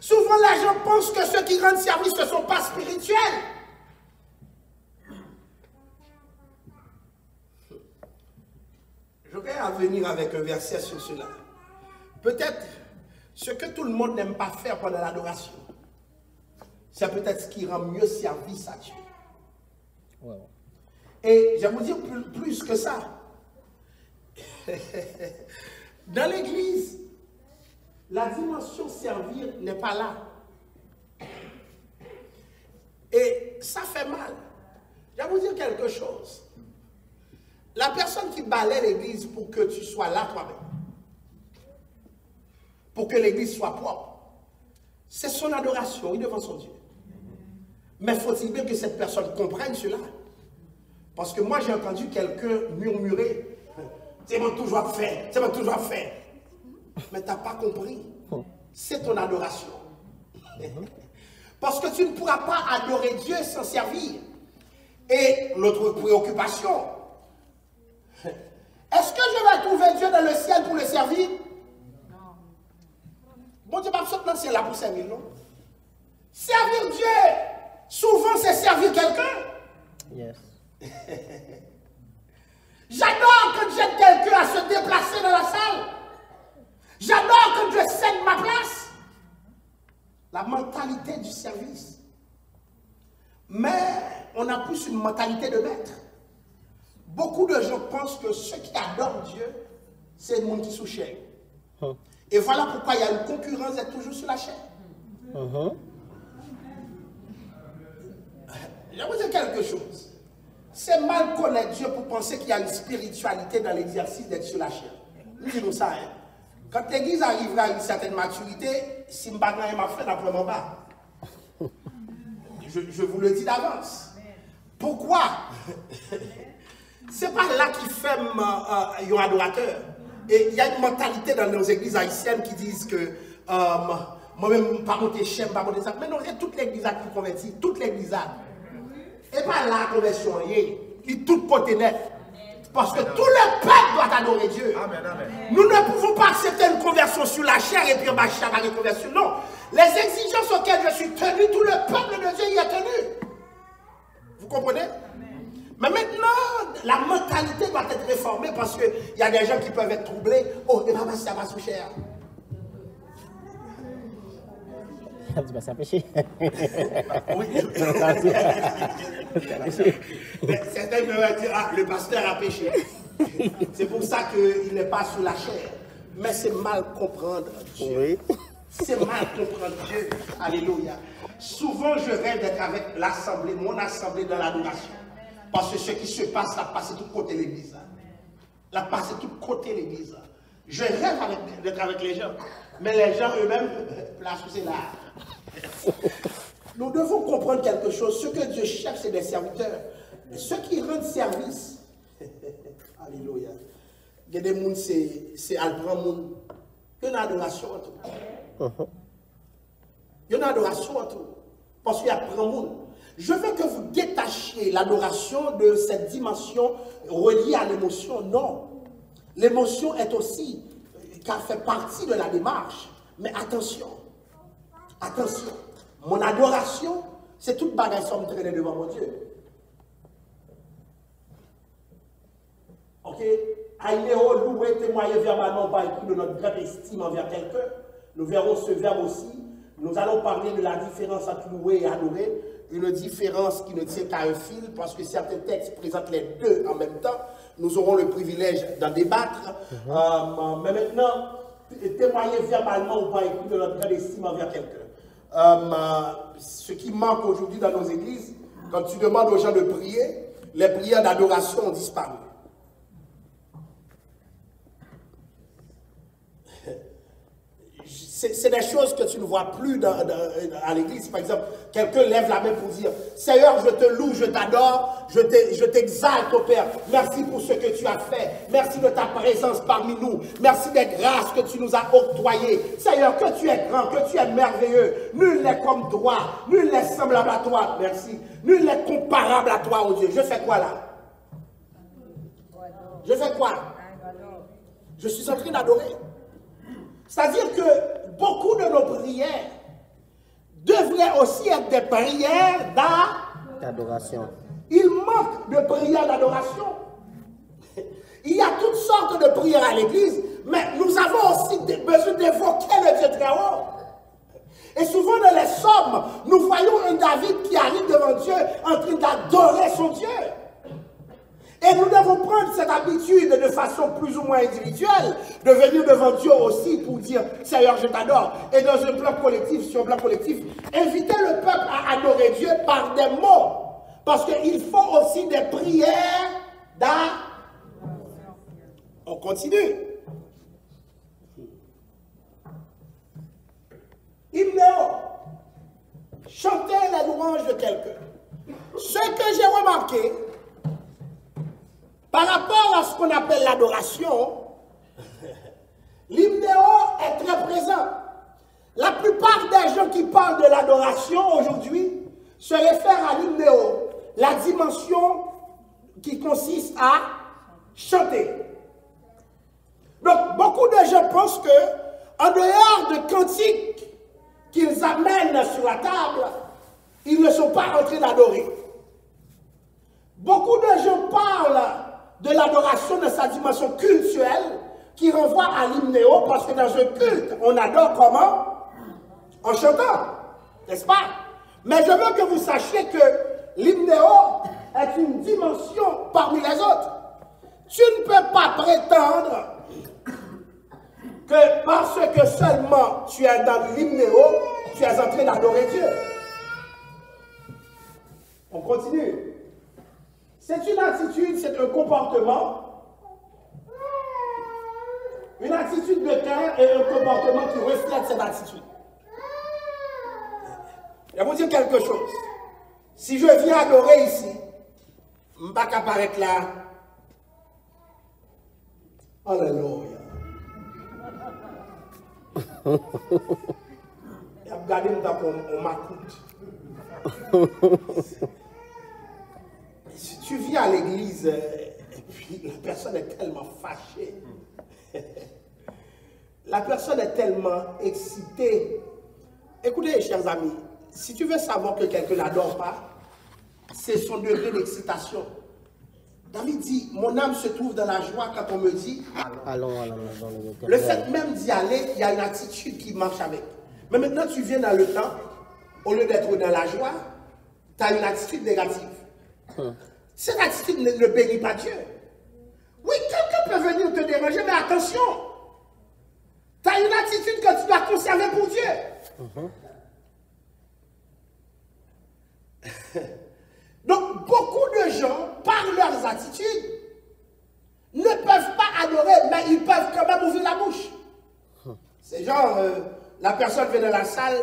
Souvent, les gens pensent que ceux qui rendent service ne sont pas spirituels. Je vais venir avec un verset sur cela. Peut-être ce que tout le monde n'aime pas faire pendant l'adoration, c'est peut-être ce qui rend mieux service à Dieu. Wow. Et je vais vous dire plus que ça. Dans l'église, la dimension servir n'est pas là. Et ça fait mal. Je vais vous dire quelque chose. La personne qui balaie l'église pour que tu sois là toi-même, pour que l'église soit propre, c'est son adoration, oui, devant son Dieu. Mais faut-il bien que cette personne comprenne cela? Parce que moi, j'ai entendu quelqu'un murmurer, c'est bon, toujours fait, c'est bon, toujours fait. Mais tu n'as pas compris. C'est ton adoration. Parce que tu ne pourras pas adorer Dieu sans servir. Et notre préoccupation, est-ce que je vais trouver Dieu dans le ciel pour le servir? Non. Bon Dieu, pas dans le ciel là pour servir, non? Servir Dieu, souvent c'est servir quelqu'un. Yes. J'adore quand j'aide quelqu'un à se déplacer dans la salle. J'adore quand je cède ma place. La mentalité du service. Mais on a plus une mentalité de maître. Beaucoup de gens pensent que ceux qui adorent Dieu, c'est le monde qui sous chaîne. Et voilà pourquoi il y a une concurrence d'être toujours sur la chaîne. Je vais vous dire quelque chose. C'est mal connaître Dieu pour penser qu'il y a une spiritualité dans l'exercice d'être sur la chaîne. Nous disons ça. Hein? Quand l'église arrivera à une certaine maturité, si je ne pas m'a fait, n'a vraiment pas. Je vous le dis d'avance. Pourquoi? C'est pas là qu'il fait un adorateur. Et il y a une mentalité dans nos églises haïtiennes qui disent que moi-même, pas monter chien, pas monter ça. Mais non, c'est toute l'église qui convertit, toute l'église. Et pas la conversion, il est tout côté net. Parce que tout le peuple doit adorer Dieu. Amen, amen. Nous ne pouvons pas accepter une conversion sur la chair et puis on va chercher une conversion. Non. Les exigences auxquelles je suis tenu, tout le peuple de Dieu y est tenu. Vous comprenez? Mais maintenant, la mentalité doit être réformée parce qu'il y a des gens qui peuvent être troublés. Oh, et maman, ça va sous cher. C'est un péché. Oui. Certains peuvent dire, ah, le pasteur a péché. C'est pour ça qu'il n'est pas sous la chair. Mais c'est mal comprendre Dieu. Oui. C'est mal comprendre Dieu. Alléluia. Souvent, je rêve d'être avec l'assemblée, mon assemblée dans l'adoration. Parce que ce qui se passe, là, passe tout côté l'église. Là, passe tout côté l'église. Je rêve d'être avec les gens. Mais les gens eux-mêmes, place où c'est là. Nous devons comprendre quelque chose. Ce que Dieu cherche, c'est des serviteurs. Ceux qui rendent service. Alléluia. Il y a des gens, c'est Albrand Moun. Il y a une adoration en tout. Il y a une adoration en tout. Parce qu'il y a Albrand Moun. Je veux que vous détachiez l'adoration de cette dimension reliée à l'émotion. Non. L'émotion est aussi, car fait partie de la démarche. Mais attention. Attention. Mon adoration, c'est toute bagaille somme traînée devant mon Dieu. Ok? Ainéo, louer, témoigner verbalement par écrit de notre grande estime envers quelqu'un. Nous verrons ce verbe aussi. Nous allons parler de la différence entre louer et adorer. Une différence qui ne tient qu'à un fil, parce que certains textes présentent les deux en même temps. Nous aurons le privilège d'en débattre. Mais maintenant, témoigner verbalement ou par écrit de notre grande estime envers quelqu'un. Ce qui manque aujourd'hui dans nos églises, quand tu demandes aux gens de prier, les prières d'adoration ont disparu. C'est des choses que tu ne vois plus à l'église. Par exemple, quelqu'un lève la main pour dire « Seigneur, je te loue, je t'adore, je t'exalte, au Père. Merci pour ce que tu as fait. Merci de ta présence parmi nous. Merci des grâces que tu nous as octroyées. Seigneur, que tu es grand, que tu es merveilleux. Nul n'est comme toi. Nul n'est semblable à toi. Merci. Nul n'est comparable à toi, oh Dieu. » Je fais quoi là? Je fais quoi? Je suis en train d'adorer. C'est-à-dire que beaucoup de nos prières devraient aussi être des prières d'adoration. Il manque de prières d'adoration. Il y a toutes sortes de prières à l'église, mais nous avons aussi besoin d'évoquer le Dieu très haut. Et souvent dans les psaumes, nous voyons un David qui arrive devant Dieu en train d'adorer son Dieu. Et nous devons prendre cette habitude de façon plus ou moins individuelle, de venir devant Dieu aussi pour dire « Seigneur, je t'adore ». Et dans un plan collectif, sur un plan collectif, inviter le peuple à adorer Dieu par des mots. Parce qu'il faut aussi des prières On continue. Hymnéo. Chanter la louange de quelqu'un. Ce que j'ai remarqué, par rapport à ce qu'on appelle l'adoration, l'hymnéo est très présent. La plupart des gens qui parlent de l'adoration aujourd'hui se réfèrent à l'hymnéo, la dimension qui consiste à chanter. Donc, beaucoup de gens pensent que, en dehors de cantiques qu'ils amènent sur la table, ils ne sont pas en train d'adorer. Beaucoup de gens parlent de l'adoration de sa dimension cultuelle qui renvoie à l'hymnéo, parce que dans un culte, on adore comment? En chantant, n'est-ce pas? Mais je veux que vous sachiez que l'hymnéo est une dimension parmi les autres. Tu ne peux pas prétendre que parce que seulement tu es dans l'hymnéo, tu es en train d'adorer Dieu. On continue. C'est une attitude, c'est un comportement, une attitude de cœur et un comportement qui reflète cette attitude. Je vais vous dire quelque chose. Si je viens adorer ici, je ne vais pas apparaître là. Alléluia. Et regardez, on m'écoute. Si tu viens à l'église et puis la personne est tellement fâchée, la personne est tellement excitée. Écoutez, chers amis, si tu veux savoir que quelqu'un n'adore pas, c'est son degré d'excitation. David dit, mon âme se trouve dans la joie quand on me dit, allons. Le fait même d'y aller, il y a une attitude qui marche avec. Mais maintenant, tu viens dans le temps, au lieu d'être dans la joie, tu as une attitude négative. Cette attitude ne bénit pas Dieu. Oui, quelqu'un peut venir te déranger, mais attention, tu as une attitude que tu dois conserver pour Dieu. Donc, beaucoup de gens, par leurs attitudes, ne peuvent pas adorer, mais ils peuvent quand même ouvrir la bouche. C'est genre, la personne vient dans la salle,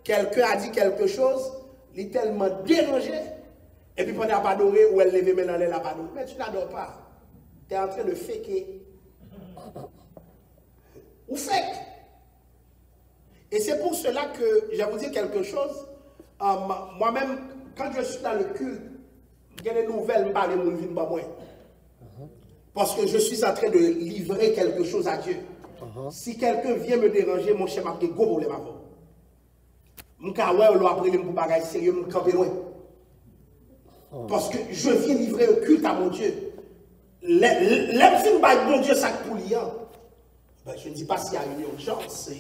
quelqu'un a dit quelque chose, il est tellement dérangé, et puis pendant pas adorer, ou elle lève maintenant, elle n'a pas adoré. Mais tu n'adores pas. Tu es en train de faker. Ou fake. Et c'est pour cela que, je vais vous dire quelque chose, moi-même, quand je suis dans le culte, il y a des nouvelles, je ne vie pas moins. Parce que je suis en train de livrer quelque chose à Dieu. Si quelqu'un vient me déranger, mon chef m'a dit, go pour les mavos. Je vais sérieux, je vais loin. Parce que je viens livrer un culte à mon Dieu. l'homme bon Dieu ça pour liant. Ben, je ne dis pas s'il y a une urgence,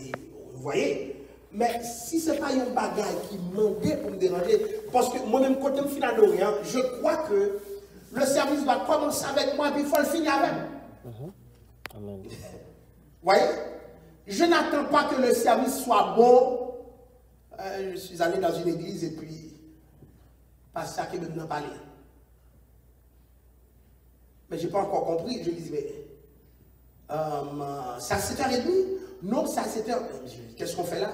vous voyez. Mais si ce n'est pas un bagage qui demandait pour me déranger, parce que moi-même, quand je me finis à l'Orient, je crois que le service va commencer avec moi, puis il faut le finir avec. Amen. Vous voyez? Je n'attends pas que le service soit bon. Je suis allé dans une église et puis, pas ça qui me parler. Mais je n'ai pas encore compris. Je dis, mais c'est à 7h30? Non, c'est à 7h. Qu'est-ce qu'on fait là?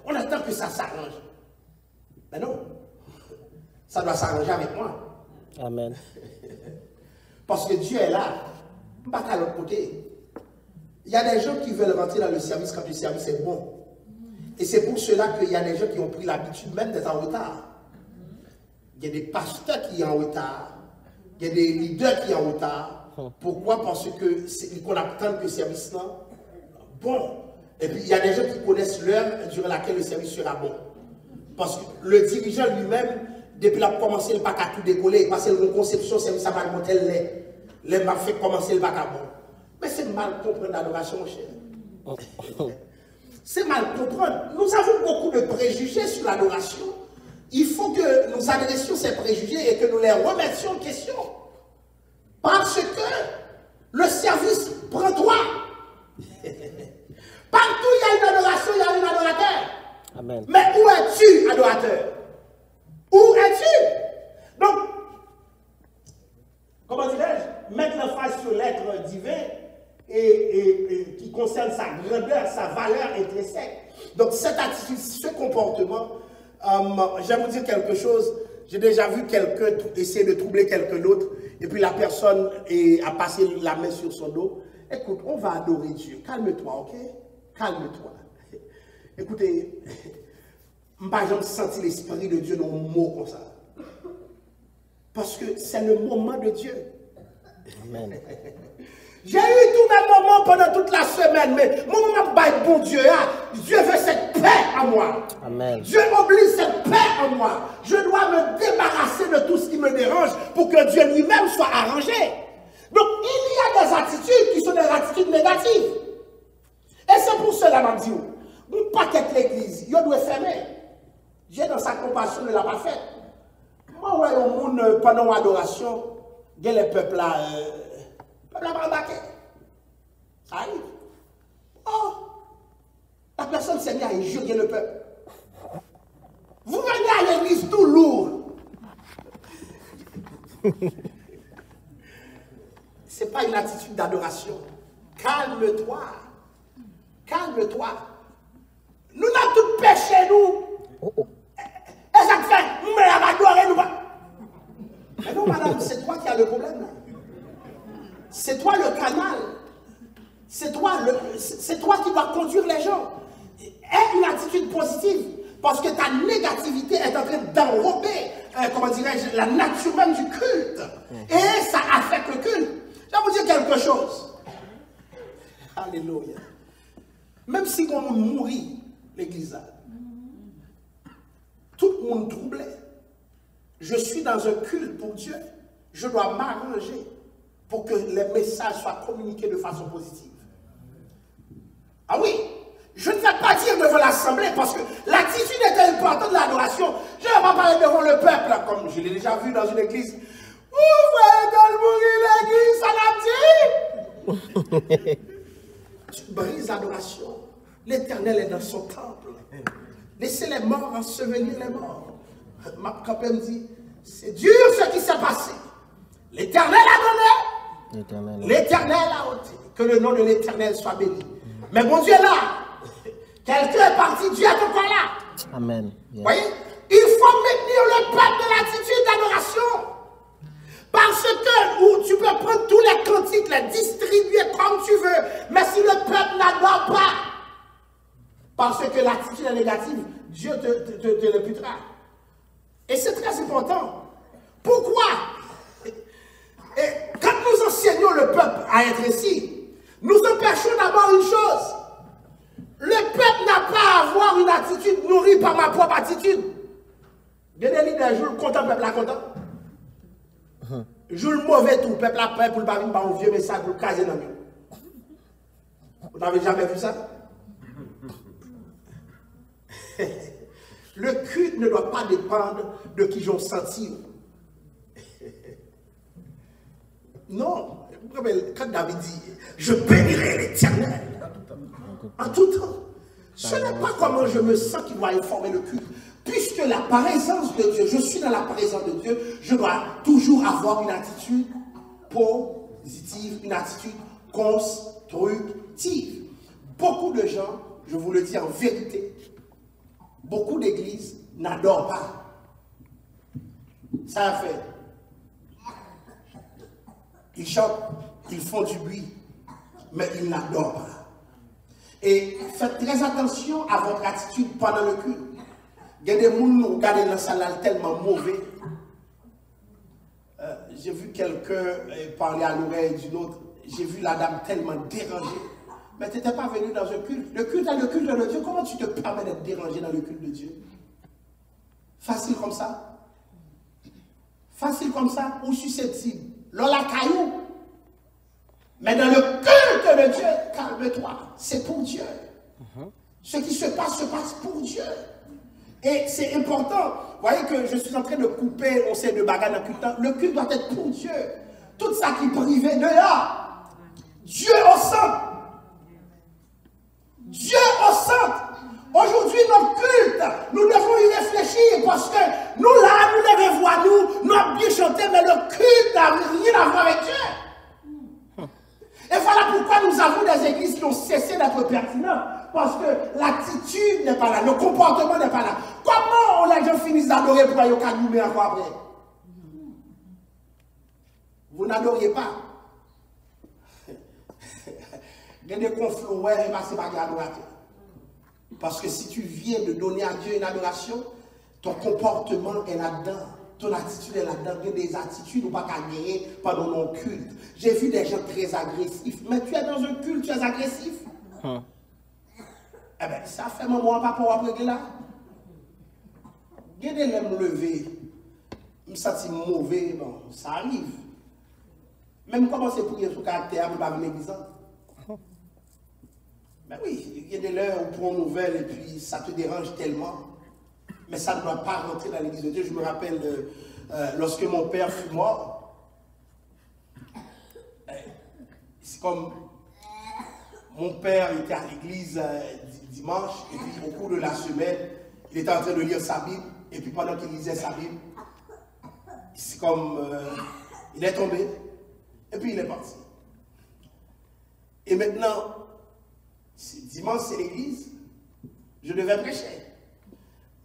On attend que ça s'arrange. Mais non. Ça doit s'arranger avec moi. Amen. Parce que Dieu est là. Pas qu'à l'autre côté. Il y a des gens qui veulent rentrer dans le service quand le service est bon. Et c'est pour cela qu'il y a des gens qui ont pris l'habitude même d'être en retard. Il y a des pasteurs qui sont en retard. Il y a des leaders qui sont en retard. Pourquoi? Parce qu'on attend que le service là bon. Et puis il y a des gens qui connaissent l'heure durant laquelle le service sera bon. Parce que le dirigeant lui-même, depuis qu'il a commencé, il n'a pas qu'à tout décoller. Parce que la conception, le service à monter les m'a fait commencer le bac à bon. Mais c'est mal comprendre l'adoration, mon cher. C'est mal comprendre. Nous avons beaucoup de préjugés sur l'adoration. Il faut que nous adressions ces préjugés et que nous les remettions en question. Parce que le service prend droit. Partout il y a une adoration, il y a un adorateur. Amen. Mais où es-tu, adorateur? Où es-tu? Donc, comment dirais-je? Mettre l'emphase sur l'être divin et qui concerne sa grandeur, sa valeur intrinsèque. Donc, cette attitude, ce comportement, j'aime vous dire quelque chose. J'ai déjà vu quelqu'un essayer de troubler quelqu'un d'autre et puis la personne a passé la main sur son dos. Écoute, on va adorer Dieu. Calme-toi, ok? Calme-toi. Écoutez, je n'ai pas jamais senti l'Esprit de Dieu dans un mot comme ça. Parce que c'est le moment de Dieu. Amen. J'ai eu tous mes moments pendant toute la semaine, mais mon moment de bon Dieu, Dieu veut cette paix en moi. Amen. Dieu m'oblige cette paix en moi. Je dois me débarrasser de tout ce qui me dérange pour que Dieu lui-même soit arrangé. Donc, il y a des attitudes qui sont des attitudes négatives. Et c'est pour cela, m'a dit, on paquet l'église, il doit fermer. Dieu, dans sa compassion, ne l'a pas fait. Moi, ouais, au monde, pendant l'adoration, il y a les peuples là, pas embarqué. Ça arrive. Oh, la personne s'est mise à injurier le peuple. Vous venez à l'église tout lourd. Ce n'est pas une attitude d'adoration. Calme-toi. Calme-toi. Nous n'avons tout péché, nous. Et ça te fait, nous l'avons adoré, nous pas. Mais non, madame, c'est toi qui as le problème. C'est toi le canal. C'est toi qui dois conduire les gens. Aie une attitude positive. Parce que ta négativité est en train d'enrober, comment dirais-je, la nature même du culte. Et ça affecte le culte. Je vais vous dire quelque chose. Alléluia. Même si on mourit, l'église, tout le monde troublé. Je suis dans un culte pour Dieu. Je dois m'arranger pour que les messages soient communiqués de façon positive. Ah oui, je ne vais pas dire devant l'assemblée parce que l'attitude est importante de l'adoration. Je ne vais pas parler devant le peuple, comme je l'ai déjà vu dans une église. Vous voyez dans l'église, ça l'a dit. Tu brises l'adoration. L'Éternel est dans son temple. Laissez les morts ensevelir les morts. Ma campagne me dit, c'est dur ce qui s'est passé. L'Éternel a donné, l'Éternel a ôté. Que le nom de l'Éternel soit béni. Mais mon Dieu est là. Quelqu'un est parti, Dieu est encore là. Amen. Vous voyez? Il faut maintenir le peuple de l'attitude d'adoration. Parce que tu peux prendre tous les cantiques, les distribuer comme tu veux. Mais si le peuple n'adore pas, parce que l'attitude est négative, Dieu te réputera. Et c'est très important. Pourquoi? Et quand nous enseignons le peuple à être ici, nous empêchons d'abord une chose. Le peuple n'a pas à avoir une attitude nourrie par ma propre attitude. Il y a des leaders, je le content, le peuple est content. joue le mauvais tout, peuple après pour le pas un vieux message pour le caser dans nous. Vous n'avez jamais vu ça? Le culte ne doit pas dépendre de qui j'en sentis. Non. Quand David dit, je bénirai l'Éternel en tout temps. Ce n'est pas comment je me sens qui doit informer le culte. Puisque la présence de Dieu, je suis dans la présence de Dieu, je dois toujours avoir une attitude positive, une attitude constructive. Beaucoup de gens, je vous le dis en vérité, beaucoup d'églises n'adorent pas. Ça a fait. Ils chantent, ils font du bruit, mais ils n'adorent pas. Et faites très attention à votre attitude pendant le culte. Il y a des gens qui regardent dans la salle tellement mauvais. J'ai vu quelqu'un parler à l'oreille d'une autre. J'ai vu la dame tellement dérangée. Mais tu n'étais pas venu dans un culte. Le culte est le culte de Dieu. Comment tu te permets d'être dérangé dans le culte de Dieu? Facile comme ça? Facile comme ça ou susceptible? Lola caillou. Mais dans le culte de Dieu, calme-toi. C'est pour Dieu. Ce qui se passe pour Dieu. Et c'est important. Vous voyez que je suis en train de couper, on sait de bagarre dans le culte. Le culte doit être pour Dieu. Tout ça qui est privé de là. Dieu au centre. Dieu au centre. Aujourd'hui, notre culte, nous devons y réfléchir parce que nous là, nous devons voir nous avons bien chanté, mais le culte n'a rien à voir avec Dieu. Et voilà pourquoi nous avons des églises qui ont cessé d'être pertinentes. Parce que l'attitude n'est pas là, le comportement n'est pas là. Comment les gens finissent d'adorer pour aller au Cagoumé encore après? Vous n'adoriez pas. Il y a des conflits, ouais, et passer par l'adorateur. Parce que si tu viens de donner à Dieu une adoration, ton comportement est là-dedans. Ton attitude est là-dedans. Il y a des attitudes où pas qu'à gagner pendant mon culte. J'ai vu des gens très agressifs. Mais tu es dans un culte, tu es agressif. Eh bien, ça fait un moment pas pour après là. Il y a des gens me lever. Je me sens mauvais. Bon, ça arrive. Même commencer à prier sur caractère, je ne vais pas venir l'église. Mais oui, il y a des leurs où pour une nouvelle et puis ça te dérange tellement. Mais ça ne doit pas rentrer dans l'église de Dieu. Je me rappelle lorsque mon père fut mort. C'est comme mon père était à l'église dimanche et puis au cours de la semaine, il était en train de lire sa Bible. Et puis pendant qu'il lisait sa Bible, c'est comme il est tombé et puis il est parti. Et maintenant, dimanche, c'est l'église. Je devais prêcher.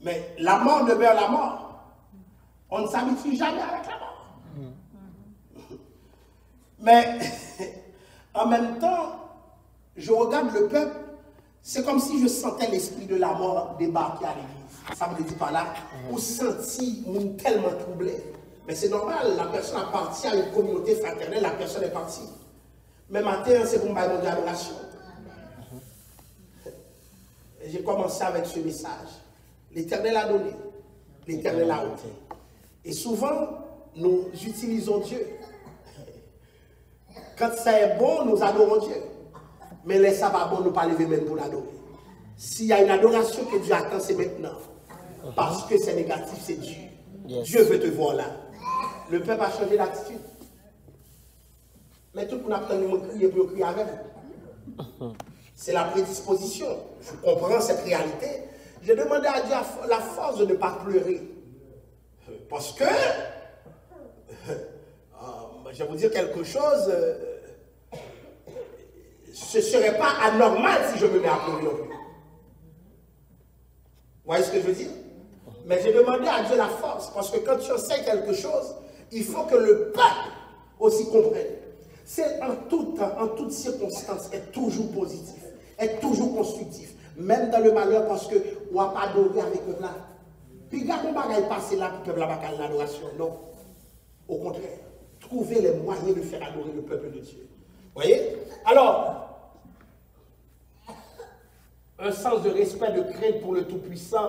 Mais la mort demeure la mort. On ne s'habitue jamais avec la mort. Mais en même temps, je regarde le peuple. C'est comme si je sentais l'esprit de la mort débarquer à l'église. Ça me le dit par là. Ou senti tellement troublé. Mais c'est normal. La personne appartient à une communauté fraternelle. La personne est partie. Mais matin, c'est pour me faire une adoration. J'ai commencé avec ce message. L'Éternel a donné, l'Éternel a ôté. Et souvent, nous utilisons Dieu. Quand c'est bon, nous adorons Dieu. Mais les ça va bon, nous ne pas lever même pour l'adorer. S'il y a une adoration que Dieu attend, c'est maintenant. Parce que c'est négatif, c'est Dieu. Yes. Dieu veut te voir là. Le peuple a changé d'attitude. Mais tout le monde a entendu me crier pour crier avec vous. C'est la prédisposition. Je comprends cette réalité. J'ai demandé à Dieu la force de ne pas pleurer. Parce que, je vais vous dire quelque chose, ce ne serait pas anormal si je me mets à pleurer non plus. Vous voyez ce que je veux dire? Mais j'ai demandé à Dieu la force. Parce que quand tu enseignes quelque chose, il faut que le peuple aussi comprenne. C'est en toute circonstance, être toujours positif, être toujours constructif, même dans le malheur, parce que on n'a pas adoré avec le peuple là. Puis, regarde, on ne va pas passer là pour le peuple là, l'adoration. Non. Au contraire, trouver les moyens de faire adorer le peuple de Dieu. Vous voyez? Alors, un sens de respect, de crainte pour le Tout-Puissant,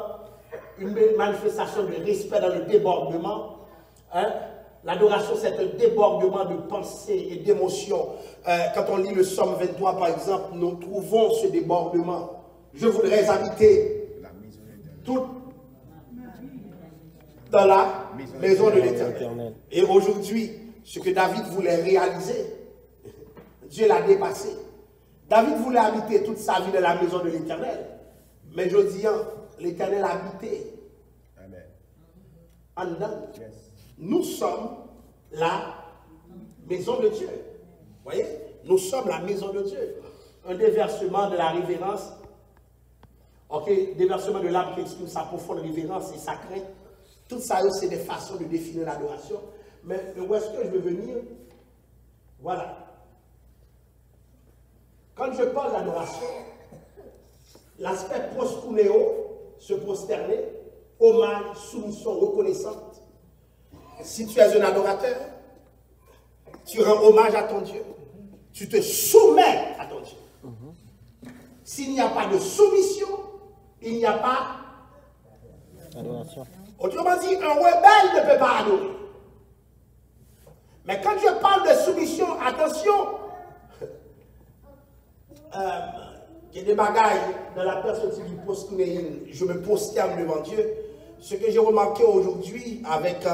une manifestation de respect dans le débordement, hein? L'adoration, c'est un débordement de pensées et d'émotions. Quand on lit le psaume 23, par exemple, nous trouvons ce débordement. Je voudrais habiter tout dans la maison de l'Éternel. Et aujourd'hui, ce que David voulait réaliser, Dieu l'a dépassé. David voulait habiter toute sa vie dans la maison de l'Éternel. Mais je dis, l'Éternel habitait en nous. Nous sommes la maison de Dieu. Vous voyez? Nous sommes la maison de Dieu. Un déversement de la révérence. Ok, déversement de l'âme qui exprime sa profonde révérence et sa crainte. Tout ça, c'est des façons de définir l'adoration. Mais où est-ce que je veux venir? Voilà. Quand je parle d'adoration, l'aspect proskuneo, se prosterner, hommage, soumission, reconnaissante. Si tu es un adorateur, tu rends hommage à ton Dieu. Tu te soumets à ton Dieu. S'il n'y a pas de soumission, il n'y a pas Adoration. Autrement dit, un rebelle ne peut pas adorer. Mais quand je parle de soumission, attention, il y a des bagailles dans la perspective du post-kunéine. Je me prosterne devant Dieu. Ce que j'ai remarqué aujourd'hui avec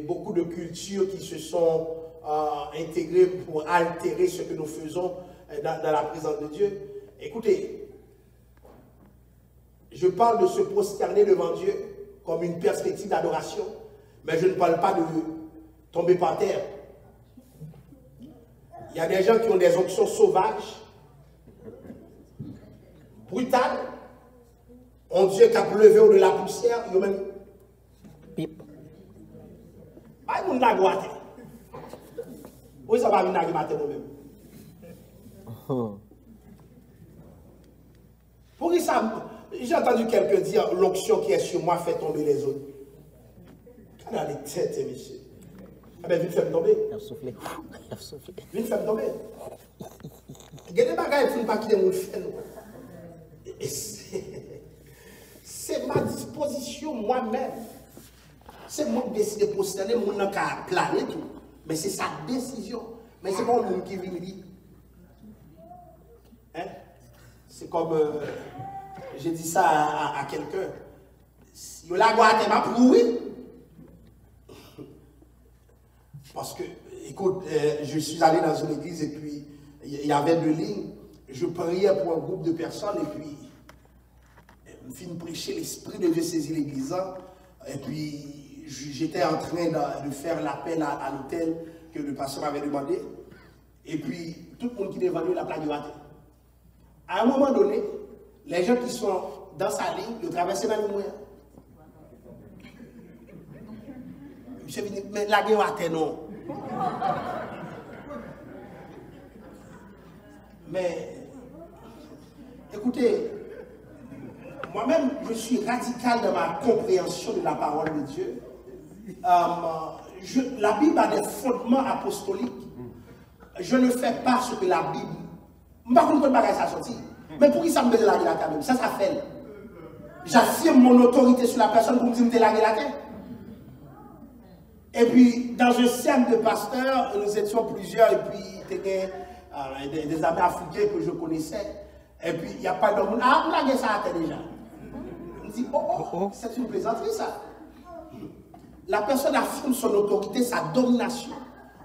beaucoup de cultures qui se sont intégrées pour altérer ce que nous faisons dans la présence de Dieu. Écoutez, je parle de se prosterner devant Dieu comme une perspective d'adoration, mais je ne parle pas de tomber par terre. Il y a des gens qui ont des options sauvages, brutales. On Dieu qui a levé au de la poussière, il y a même. Pipe. Pas de monde à oui, ça va venir à matin nous-mêmes. Pour ça, j'ai entendu quelqu'un dire l'onction qui est sur moi fait tomber les autres. Quand a les têtes, monsieur. Ah ben, vite, fais-moi tomber. Il a soufflé. Il a soufflé. Vite, fais-moi tomber. Il y a des bagages qui ne pas quitter mon fait. C'est ma disposition moi-même. C'est moi qui décide de posterner, mon n'a qu'à planer tout. Mais c'est sa décision. Mais c'est pas le monde qui vient dire. Hein? C'est comme. J'ai dit ça à quelqu'un. Yo la guate m'a prouvé. Parce que, écoute, je suis allé dans une église et puis il y avait 2 lignes. Je priais pour un groupe de personnes et puis je finis de prêcher, l'Esprit de Dieu saisit l'église. Et puis j'étais en train de faire l'appel à l'hôtel que le pasteur m'avait demandé. Et puis tout le monde qui est devant lui, la plaque de water. À un moment donné, les gens qui sont dans sa ligne, ils traversent dans le moyen. Monsieur venu, mais la guerre water non. Mais écoutez, moi-même, je suis radical dans ma compréhension de la parole de Dieu. La Bible a des fondements apostoliques. Je ne fais pas ce que la Bible. Je ne sais pas comment bagage ça sorti. Mais pour qui ça me met la gueule quand même? Ça fait. J'affirme mon autorité sur la personne pour me dire que je me la gueule. Et puis, dans un cercle de pasteurs, nous étions plusieurs, et puis il y avait des amis africains que je connaissais. Et puis, il n'y a pas de monde. Ah, on a gueule ça à déjà. On dit, oh, c'est une plaisanterie ça. La personne affirme son autorité, sa domination,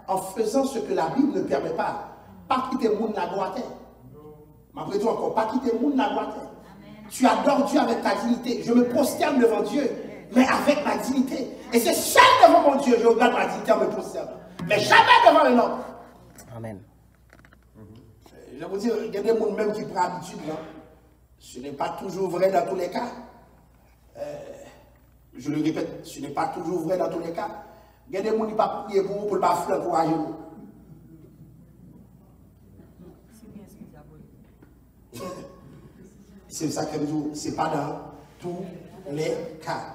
en faisant ce que la Bible ne permet pas. Pas quitter le monde la droite. Après tout encore, pas quitter le monde la droite. Tu adores Dieu avec ta dignité. Je me prosterne devant Dieu, mais avec ma dignité. Et c'est seul devant mon Dieu, je regarde ma dignité en me prosternant. Mais jamais devant un autre. Amen. Je vais vous dire, il y a des gens même qui prennent habitude. Là. Ce n'est pas toujours vrai dans tous les cas. Je le répète, ce n'est pas toujours vrai dans tous les cas. Il y a des gens qui ne pas prier pour vous, pour ne pas faire encourager vous. C'est ça que je dis, ce n'est pas dans tous les cas.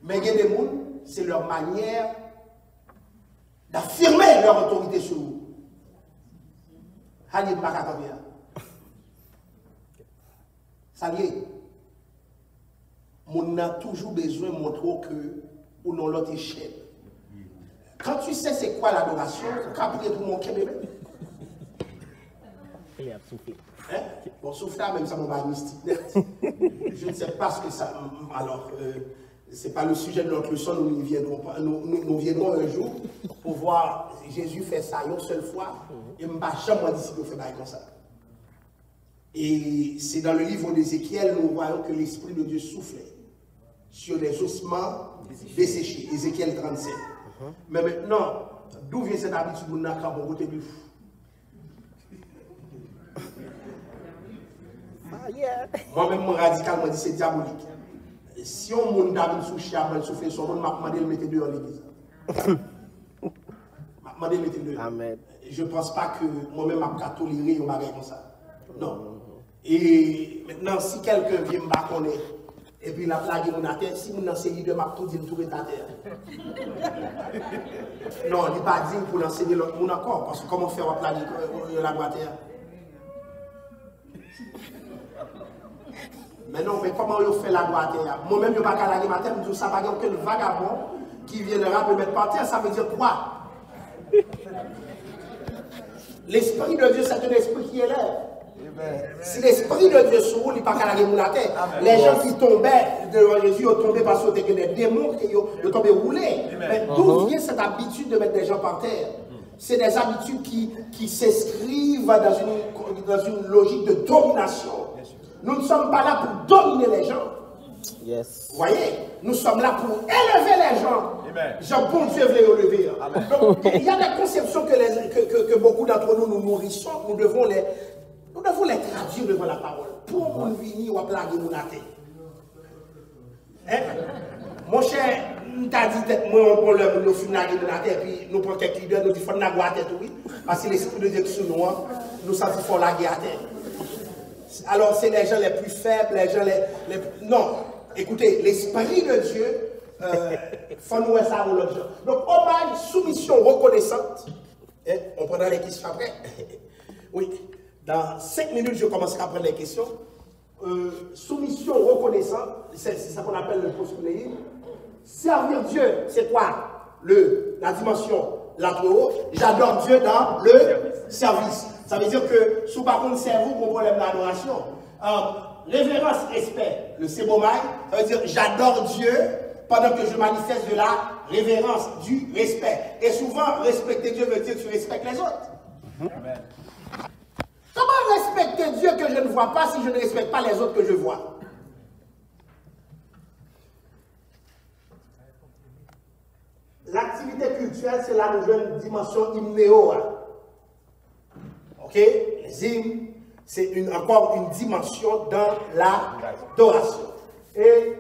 Mais il y a des gens, c'est leur manière d'affirmer leur autorité sur vous. Ça y est. On a toujours besoin de montrer que ou non l'autre échelle. Quand tu sais c'est quoi l'adoration, qu'après tout mon cœur bébé. Il a soufflé. Hein? Bon, sauf là, même ça m'a pas mystique. Je ne sais pas ce que ça. Alors, c'est pas le sujet de notre leçon, nous viendrons un jour pour voir Jésus faire ça une seule fois. Et je ne vais jamais dire qu'il fait pas comme ça. Et c'est dans le livre d'Ézéchiel, nous voyons que l'Esprit de Dieu soufflait sur les ossements desséchés. Ézéchiel 37. Mais maintenant, d'où vient cette habitude de nous faire bon côté du fou? Moi-même, mon radicalement dit c'est diabolique. Si on monte dans sous chien, on souffle son monde, m'a demandé de le mettre dehors l'église. M'a demandé de le mettre dehors. Amen. Je ne pense pas que moi-même, je vais tolérer un bagage comme ça. Non. Et maintenant, si quelqu'un vient me connaître, et puis il a plagué mon terre, si mon enseigne de ma tout dit tout est à terre. Non, il n'est pas digne pour l'enseigner l'autre monde encore, parce que comment faire un plaguer la terre? Mais non, mais comment on fait la droite? Moi-même, je ne vais pas laguer ma tête, je dis ça va que le vagabond qui viendra me mettre par terre, ça veut dire quoi? L'Esprit de Dieu, c'est un esprit qui est là. Si l'Esprit de Dieu se roule, il n'y a pas qu'à laguer mon tête. Les gens qui tombaient devant Jésus, ils ont tombé parce qu'ils étaient des démons et ils ont tombé roulés. Mais d'où vient cette habitude de mettre des gens par terre? C'est des habitudes qui s'inscrivent dans une logique de domination. Nous ne sommes pas là pour dominer les gens. Yes. Vous voyez, nous sommes là pour élever les gens. Jean, bon Dieu veut les relever. Donc, il y a des conceptions que beaucoup d'entre nous nourrissons. Nous devons les traduire devant la parole. Pour nous venir ou plaguer mon tête. Hein? Mon cher, nous t'as dit moi on prend le nous finir de la terre puis nous prenons quelques leaders nous dit faut naguer à tête oui parce que l'esprit de Dieu sur nous nous ça faut laguer à terre. Alors c'est les gens les plus faibles, les gens les non, écoutez, l'esprit de Dieu faut nous ça ou l'autre. Donc hommage, soumission, reconnaissante. Hein? On prendra les questions après. Oui, dans 5 minutes je commencerai à prendre les questions. Soumission, reconnaissante, c'est ça qu'on appelle le postulé. Servir Dieu, c'est quoi? La dimension la plus haute. J'adore Dieu dans le service. Ça veut dire que, sous par contre, c'est vous qu'on problème l'adoration. Révérence, respect, le sébomai, ça veut dire j'adore Dieu pendant que je manifeste de la révérence, du respect. Et souvent, respecter Dieu veut dire que tu respectes les autres. Amen. Comment respecter Dieu que je ne vois pas si je ne respecte pas les autres que je vois? L'activité culturelle, c'est là nous avons une dimension hymnéo. Ok? Les hymnes, c'est encore une dimension dans l'adoration. Et,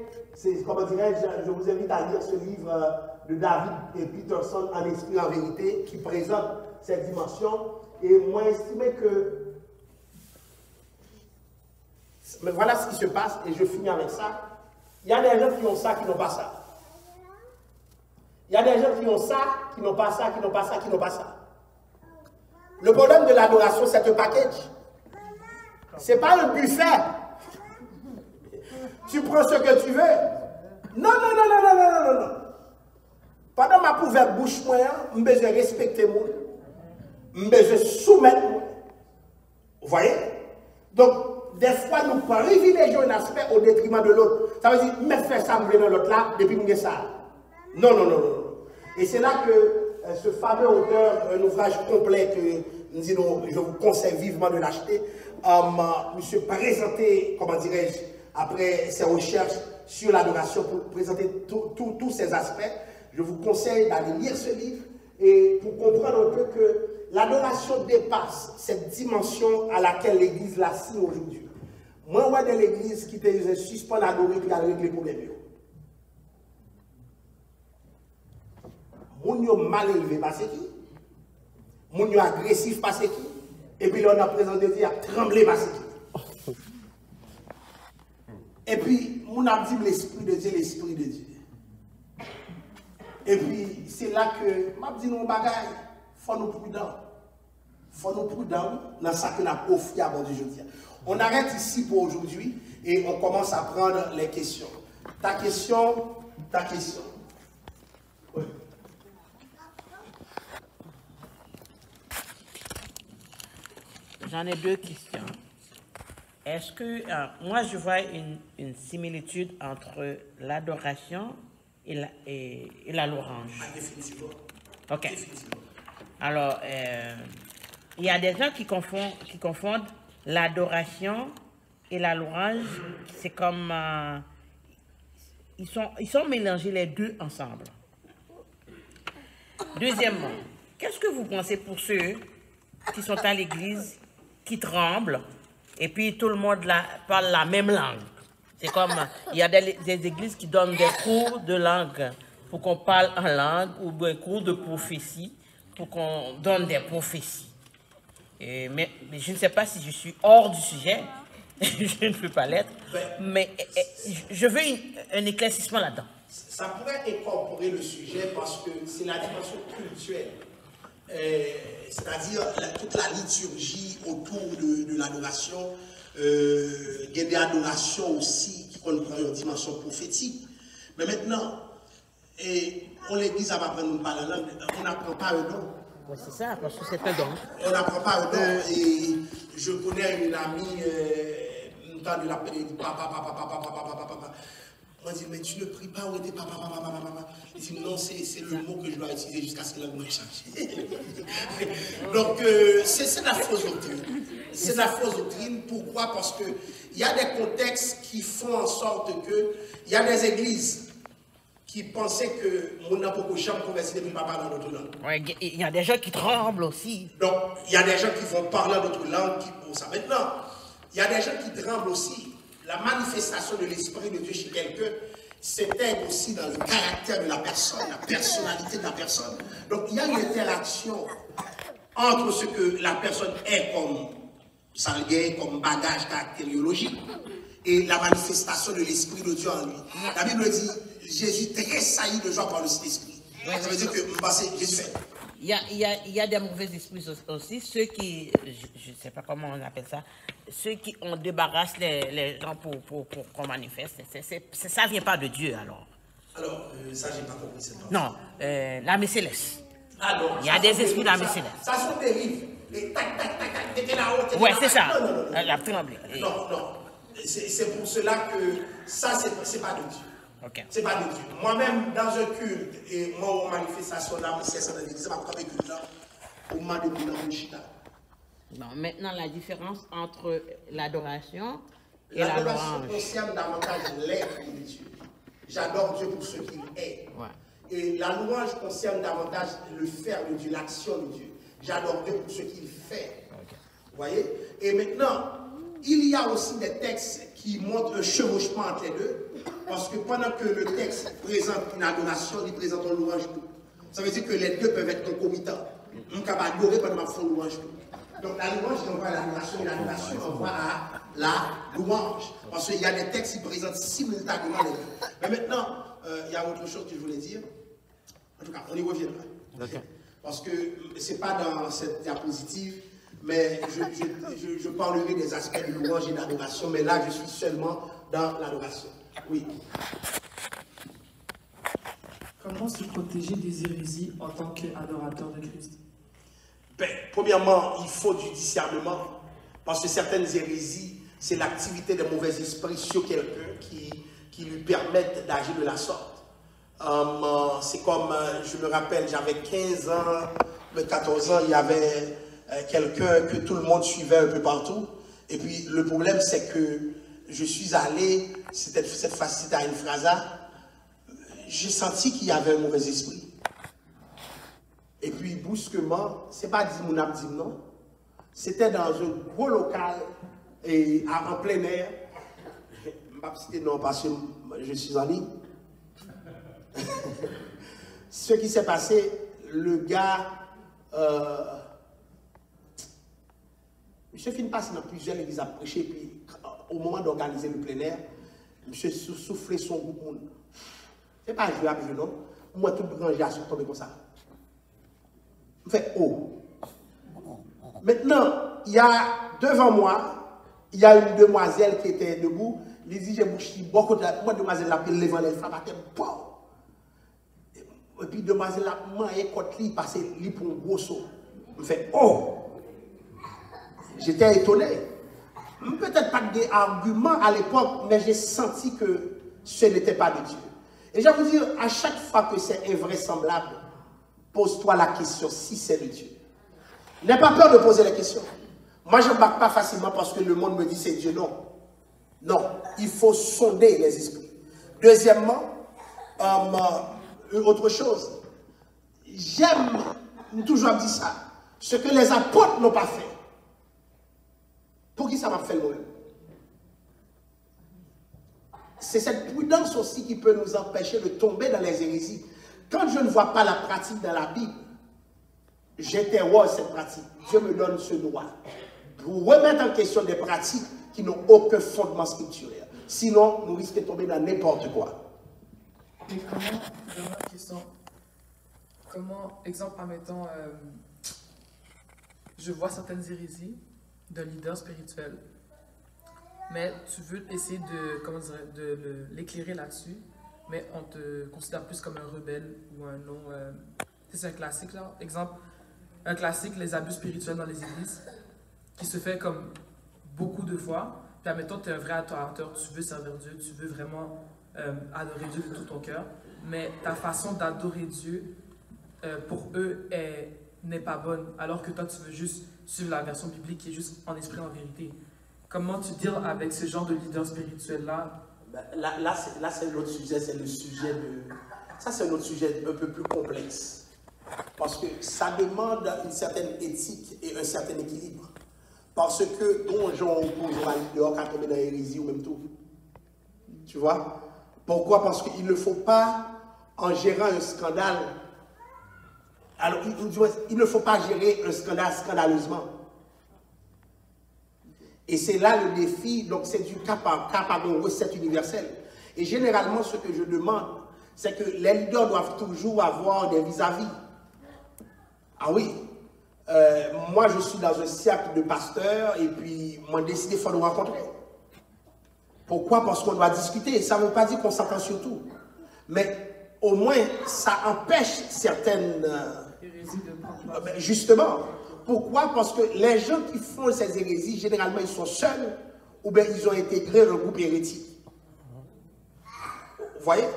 comment dirais-je, je vous invite à lire ce livre de David et Peterson, En esprit, en vérité, qui présente cette dimension. Et moi, estimé que mais voilà ce qui se passe, et je finis avec ça. Il y a des gens qui ont ça, qui n'ont pas ça. Il y a des gens qui ont ça, qui n'ont pas ça, qui n'ont pas ça, qui n'ont pas ça. Le problème de l'adoration, c'est un package. Ce n'est pas un buffet. Tu prends ce que tu veux. Non, non, non, non, non, non, non, non. Pendant ma pouvette bouche, moi, je besoin respecter moi. Je besoin soumettre moi. Vous voyez? Donc, des fois, nous privilégions un aspect au détriment de l'autre. Ça veut dire, mais faire ça, je vais dans l'autre là, depuis que je ça. Non, non, non, non. Et c'est là que ce fameux auteur, un ouvrage complet que nous disons, je vous conseille vivement de l'acheter, monsieur présenté, comment dirais-je, après ses recherches sur l'adoration, pour présenter tous ces aspects. Je vous conseille d'aller lire ce livre et pour comprendre un peu que l'adoration dépasse cette dimension à laquelle l'Église l'assigne aujourd'hui. Moi, je vois de l'Église qui te suspend d'adorer et à régler les problèmes. Moun yo mal élevé parce qui? Moun yo agressif parce qui? Et puis là, on a présenté Dieu à trembler parce qui? Et puis, moun a dit l'Esprit de Dieu, l'Esprit de Dieu. Et puis, c'est là que, m'a dit nos bagages, faut nous prudents. Faut nous prudents dans ce que nous avons offert à bon Dieu aujourd'hui. On arrête ici pour aujourd'hui et on commence à prendre les questions. Ta question, ta question. J'en ai deux questions. Est-ce que, moi je vois une similitude entre l'adoration et la louange. Définitivement. Ok. Définitivement. Alors, il y a des gens qui confondent l'adoration et la louange. C'est comme... ils sont mélangés les deux ensemble. Deuxièmement, qu'est-ce que vous pensez pour ceux qui sont à l'église, qui tremblent, et puis tout le monde parle la même langue? C'est comme, il y a des églises qui donnent des cours de langue pour qu'on parle en langue, ou des cours de prophétie pour qu'on donne des prophéties. Mais je ne sais pas si je suis hors du sujet, je ne peux pas l'être, mais je veux un éclaircissement là-dedans. Ça pourrait incorporer le sujet parce que c'est la dimension culturelle. C'est-à-dire toute la liturgie autour de l'adoration. Il y a des adorations aussi qui prennent une dimension prophétique. Mais maintenant, l'église va prendre une parole la langue, on n'apprend pas un don. Ouais, c'est ça, parce que c'est un don. On n'apprend pas un don. Et je connais une amie, une temps de l'appeler papa. On dit, mais tu ne pries pas, où était papa. Il dit, non, c'est le mot que je dois utiliser jusqu'à ce que la langue change. Donc, c'est la fausse doctrine. C'est la fausse doctrine. Pourquoi? Parce qu'il y a des contextes qui font en sorte que, il y a des églises qui pensaient que mon n'a pas chambre converser depuis papa dans notre langue. Ouais, il y a des gens qui tremblent aussi. Donc, il y a des gens qui vont parler notre langue pour ça. Maintenant, il y a des gens qui tremblent aussi. La manifestation de l'Esprit de Dieu chez quelqu'un s'intègre aussi dans le caractère de la personne, la personnalité de la personne. Donc, il y a une interaction entre ce que la personne est comme sanguin, comme bagage caractériologique, et la manifestation de l'Esprit de Dieu en lui. La Bible dit, Jésus tressaillit de joie par le Saint-Esprit. Ça veut dire que Jésus fait. Il y a des mauvais esprits aussi, ceux qui, je ne sais pas comment on appelle ça, ceux qui on débarrasse les gens pour qu'on manifeste. Ça ne vient pas de Dieu alors. Alors, ça, je n'ai pas compris cette parole. Non, l'âme céleste. Ah, non, il y a des esprits d'âme céleste. Ça sont des livres. Et tac, t'étais là-haut. Ouais, c'est ça. Non. La tremblée. Non. C'est pour cela que ça, c'est pas de Dieu. Okay. C'est pas de Dieu. Moi-même, dans un culte, et moi, en manifestation là, c'est ça, c'est pas comme un culte là, au moment de mon chita. Bon, maintenant, la différence entre l'adoration et la louange. L'adoration concerne davantage l'être de Dieu. J'adore Dieu pour ce qu'il est. Ouais. Et la louange concerne davantage le faire de Dieu, l'action de Dieu. J'adore Dieu pour ce qu'il fait. Okay. Vous voyez? Et maintenant, il y a aussi des textes qui montrent un chevauchement entre les deux. Parce que pendant que le texte présente une adoration, il présente un louange. Ça veut dire que les deux peuvent être concomitants. On peut adorer pendant qu'on fait louange. Donc la louange envoie à l'adoration et l'adoration envoie à la louange. Parce qu'il y a des textes qui présentent simultanément les deux. Mais maintenant, il y a autre chose que je voulais dire. En tout cas, on y reviendra. Okay. Parce que ce n'est pas dans cette diapositive, mais je parlerai des aspects de louange et d'adoration. Mais là, je suis seulement dans l'adoration. Oui. Comment se protéger des hérésies en tant qu'adorateur de Christ? Ben, premièrement, il faut du discernement. Parce que certaines hérésies, c'est l'activité des mauvais esprits sur quelqu'un qui lui permettent d'agir de la sorte. C'est comme, je me rappelle, j'avais 15 ans, 14 ans, il y avait quelqu'un que tout le monde suivait un peu partout. Et puis, le problème, c'est que je suis allé, cette fois-ci, c'était à une phrase, j'ai senti qu'il y avait un mauvais esprit. Et puis, brusquement, c'est pas Dimounab Dim, non. C'était dans un gros local, et en plein air. Je ne vais pas citer non parce que je suis en ligne. Ce qui s'est passé, le gars, monsieur finit passer dans plusieurs églises à prêcher, puis au moment d'organiser le plein air, monsieur soufflait son groupe. C'est pas jouable, je non. Moi, tout rangé à se tomber comme ça. Je fais oh. Maintenant, il y a devant moi, il y a une demoiselle qui était debout. Il dit, j'ai bouché beaucoup de la demoiselle là, puis levant les femmes à terre. Et puis, demoiselle là, moi, et quand il passe, il pour un gros saut. Je fais oh. j'étais étonné. Peut-être pas des arguments à l'époque, mais j'ai senti que ce n'était pas de Dieu. Et je vais vous dire, à chaque fois que c'est invraisemblable, pose-toi la question si c'est de Dieu. N'aie pas peur de poser la question. Moi, je ne back pas facilement parce que le monde me dit c'est Dieu. Non. Non, il faut sonder les esprits. Deuxièmement, autre chose, j'aime toujours dire ça, ce que les apôtres n'ont pas fait. Pour qui ça m'a fait le même? C'est cette prudence aussi qui peut nous empêcher de tomber dans les hérésies. Quand je ne vois pas la pratique dans la Bible, j'interroge cette pratique. Dieu me donne ce droit pour remettre en question des pratiques qui n'ont aucun fondement spirituel. Sinon, nous risquons de tomber dans n'importe quoi. Et comment, dernière question, comment, exemple, admettons, je vois certaines hérésies d'un leader spirituel, mais tu veux essayer de, comment dire, de l'éclairer là-dessus, mais on te considère plus comme un rebelle ou un non... c'est un classique, là. Exemple, un classique, les abus spirituels dans les églises, qui se fait comme beaucoup de fois. Puis admettons, tu es un vrai adorateur, tu veux servir Dieu, tu veux vraiment adorer Dieu de tout ton cœur, mais ta façon d'adorer Dieu, pour eux, n'est pas bonne, alors que toi, tu veux juste suivre la version biblique qui est juste en esprit, en vérité. Comment tu deals avec ce genre de leader spirituel-là? Là c'est un autre sujet, c'est le sujet de... Ça, c'est un autre sujet un peu plus complexe. Parce que ça demande une certaine éthique et un certain équilibre. Parce que, dont Jean oppose à leader quand on est dans l'hérésie ou même tout. Tu vois? Pourquoi? Parce qu'il ne faut pas, en gérant un scandale, alors il ne faut pas gérer un scandale scandaleusement. Et c'est là le défi, donc c'est du cas par une recette universelle. Et généralement, ce que je demande, c'est que les leaders doivent toujours avoir des vis-à-vis. Ah oui, moi je suis dans un cercle de pasteurs et puis m'ont décidé de nous rencontrer. Pourquoi? Parce qu'on doit discuter. Ça ne veut pas dire qu'on s'entend sur tout. Mais au moins, ça empêche certaines... justement. Pourquoi? Parce que les gens qui font ces hérésies, généralement, ils sont seuls ou bien ils ont intégré un groupe hérétique. Vous voyez?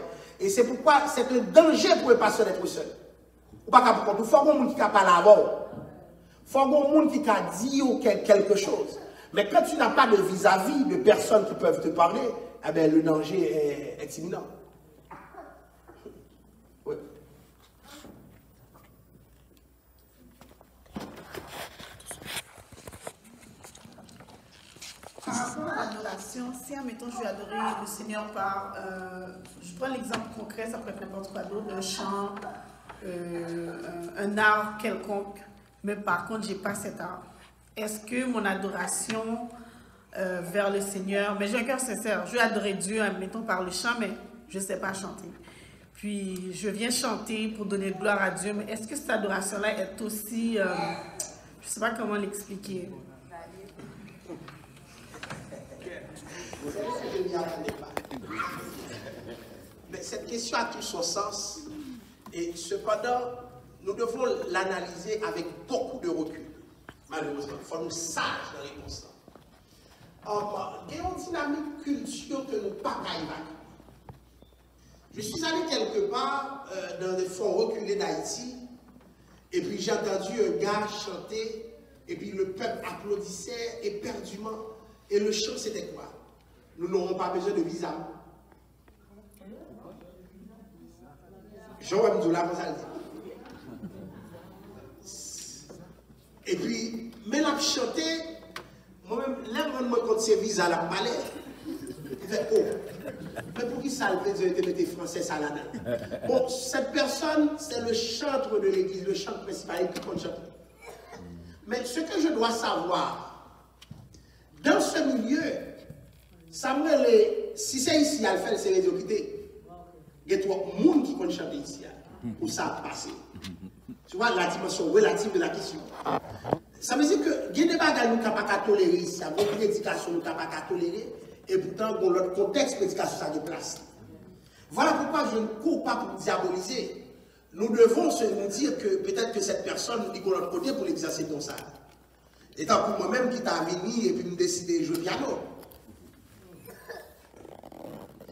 Et c'est pourquoi c'est un danger pour un pasteur d'être seul. Ou pas qu'à il faut un monde qui a parlé avant. Il faut un monde qui a dit quelque chose. Mais quand tu n'as pas de vis-à-vis de personnes qui peuvent te parler, eh bien, le danger est imminent. Oui. Par rapport à l'adoration, si admettons je vais adorer le Seigneur par, je prends l'exemple concret, ça peut être n'importe quoi d'autre, un chant, un art quelconque, mais par contre j'ai pas cet art. Est-ce que mon adoration vers le Seigneur, mais j'ai un cœur sincère, je vais adorer Dieu, admettons par le chant, mais je ne sais pas chanter. Puis je viens chanter pour donner gloire à Dieu, mais est-ce que cette adoration-là est aussi, je ne sais pas comment l'expliquer. Mais cette question a tout son sens et cependant nous devons l'analyser avec beaucoup de recul. Malheureusement, il faut nous sages dans les réponses. Il y a une dynamique culture que nous ne pouvons pas évacuer. Je suis allé quelque part dans des fonds reculés d'Haïti et puis j'ai entendu un gars chanter et puis le peuple applaudissait éperdument et le chant c'était quoi? Nous n'aurons pas besoin de visa. Jean Abdoula Gonzalez. Et puis, mais la chanté, moi-même, l'aime me compte ces visas là, palais. Il fait, oh, mais pour qui ça le fait de mettre français ça là-dedans? Bon, cette personne, c'est le chantre de l'église, le chantre principal qui compte chanter. Mais ce que je dois savoir, dans ce milieu, Samuel, si c'est ici à le faire, c'est les occupés. Il y a trois personnes qui comptent chanter ici. Où ça a passé. Tu vois la dimension relative de la question. Ça veut dire que il y a des bagages nous ne pouvons pas tolérer ici. Il y a beaucoup d'éducation nous ne pouvons pas tolérer. Et pourtant, dans notre contexte, l'éducation ça a des places. Voilà pourquoi je ne cours pas pour diaboliser. Nous devons nous dire que peut-être que cette personne nous dit de notre côté pour l'exercer dans ça. Et tant pour moi-même qui t'a venu et puis me décider de jouer piano.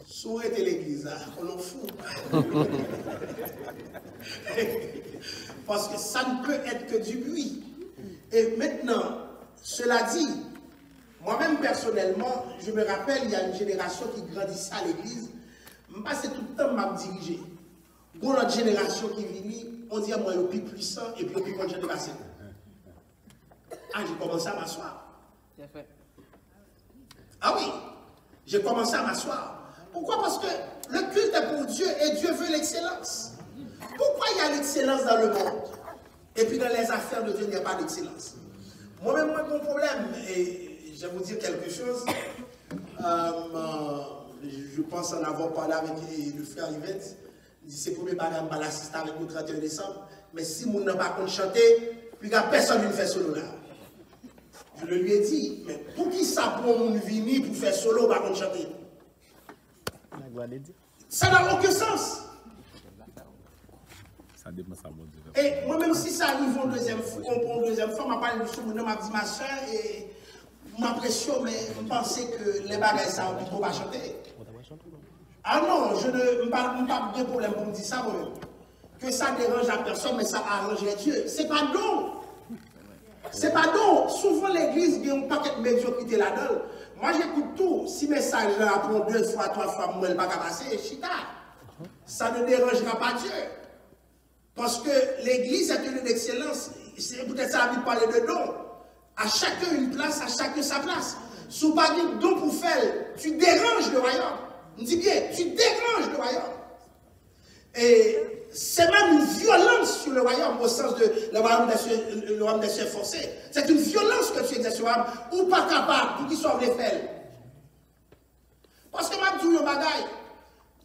Souhaiter l'église, on en fout. Parce que ça ne peut être que du bruit. Et maintenant, cela dit, moi-même personnellement, je me rappelle, il y a une génération qui grandissait à l'église. Je passais tout le temps à me diriger. Pour notre génération qui vient, on dit à moi le plus puissant et puis le plus bonne génération. Ah, j'ai commencé à m'asseoir. Ah oui, j'ai commencé à m'asseoir. Pourquoi? Parce que le culte est pour Dieu et Dieu veut l'excellence. Pourquoi il y a l'excellence dans le monde? Et puis dans les affaires de Dieu, il n'y a pas d'excellence. Moi-même, mon problème, et je vais vous dire quelque chose, je pense en avoir parlé avec le frère Yvette, il dit c'est pour mes parents, je vais l'assister avec nous le 31 décembre, mais si mon n'a pas contre chanter, puis il n'y a personne qui fait solo là. Je le lui ai dit, mais pour qui ça pour mon venir pour faire solo, pas contre chanter? Ça n'a aucun sens. Ça dépend ça. Et moi-même, si ça arrive en deuxième fois, je parle de ce m'a dit ma soeur, et ma pression, mais je pensais que les bagages, ça ne peut pas chanter. Ah non, je ne pas de problème pour me dire ça moi-même. Que ça dérange la personne, mais ça arrange Dieu. C'est pas donc. C'est pas donc. Souvent, l'église, il y a un paquet de médiocrité là-dedans. Moi, j'écoute tout. Si le message apprend 2 fois, 3 fois, moi, elle ne va pas passer, chita. Ça ne dérangera pas Dieu. Parce que l'église est une d'excellence. C'est peut-être ça la vie de parler de don. À chacun une place, à chacun sa place. Si vous parlez de don pour faire, tu déranges le royaume. On dit bien, tu déranges le royaume. Et c'est même une violence sur le royaume, au sens de le royaume des cieux forcés. C'est une violence que tu exerces sur le royaume, ou pas capable, pour qu'ils soient les faits. Parce que moi, je dis, bagaille,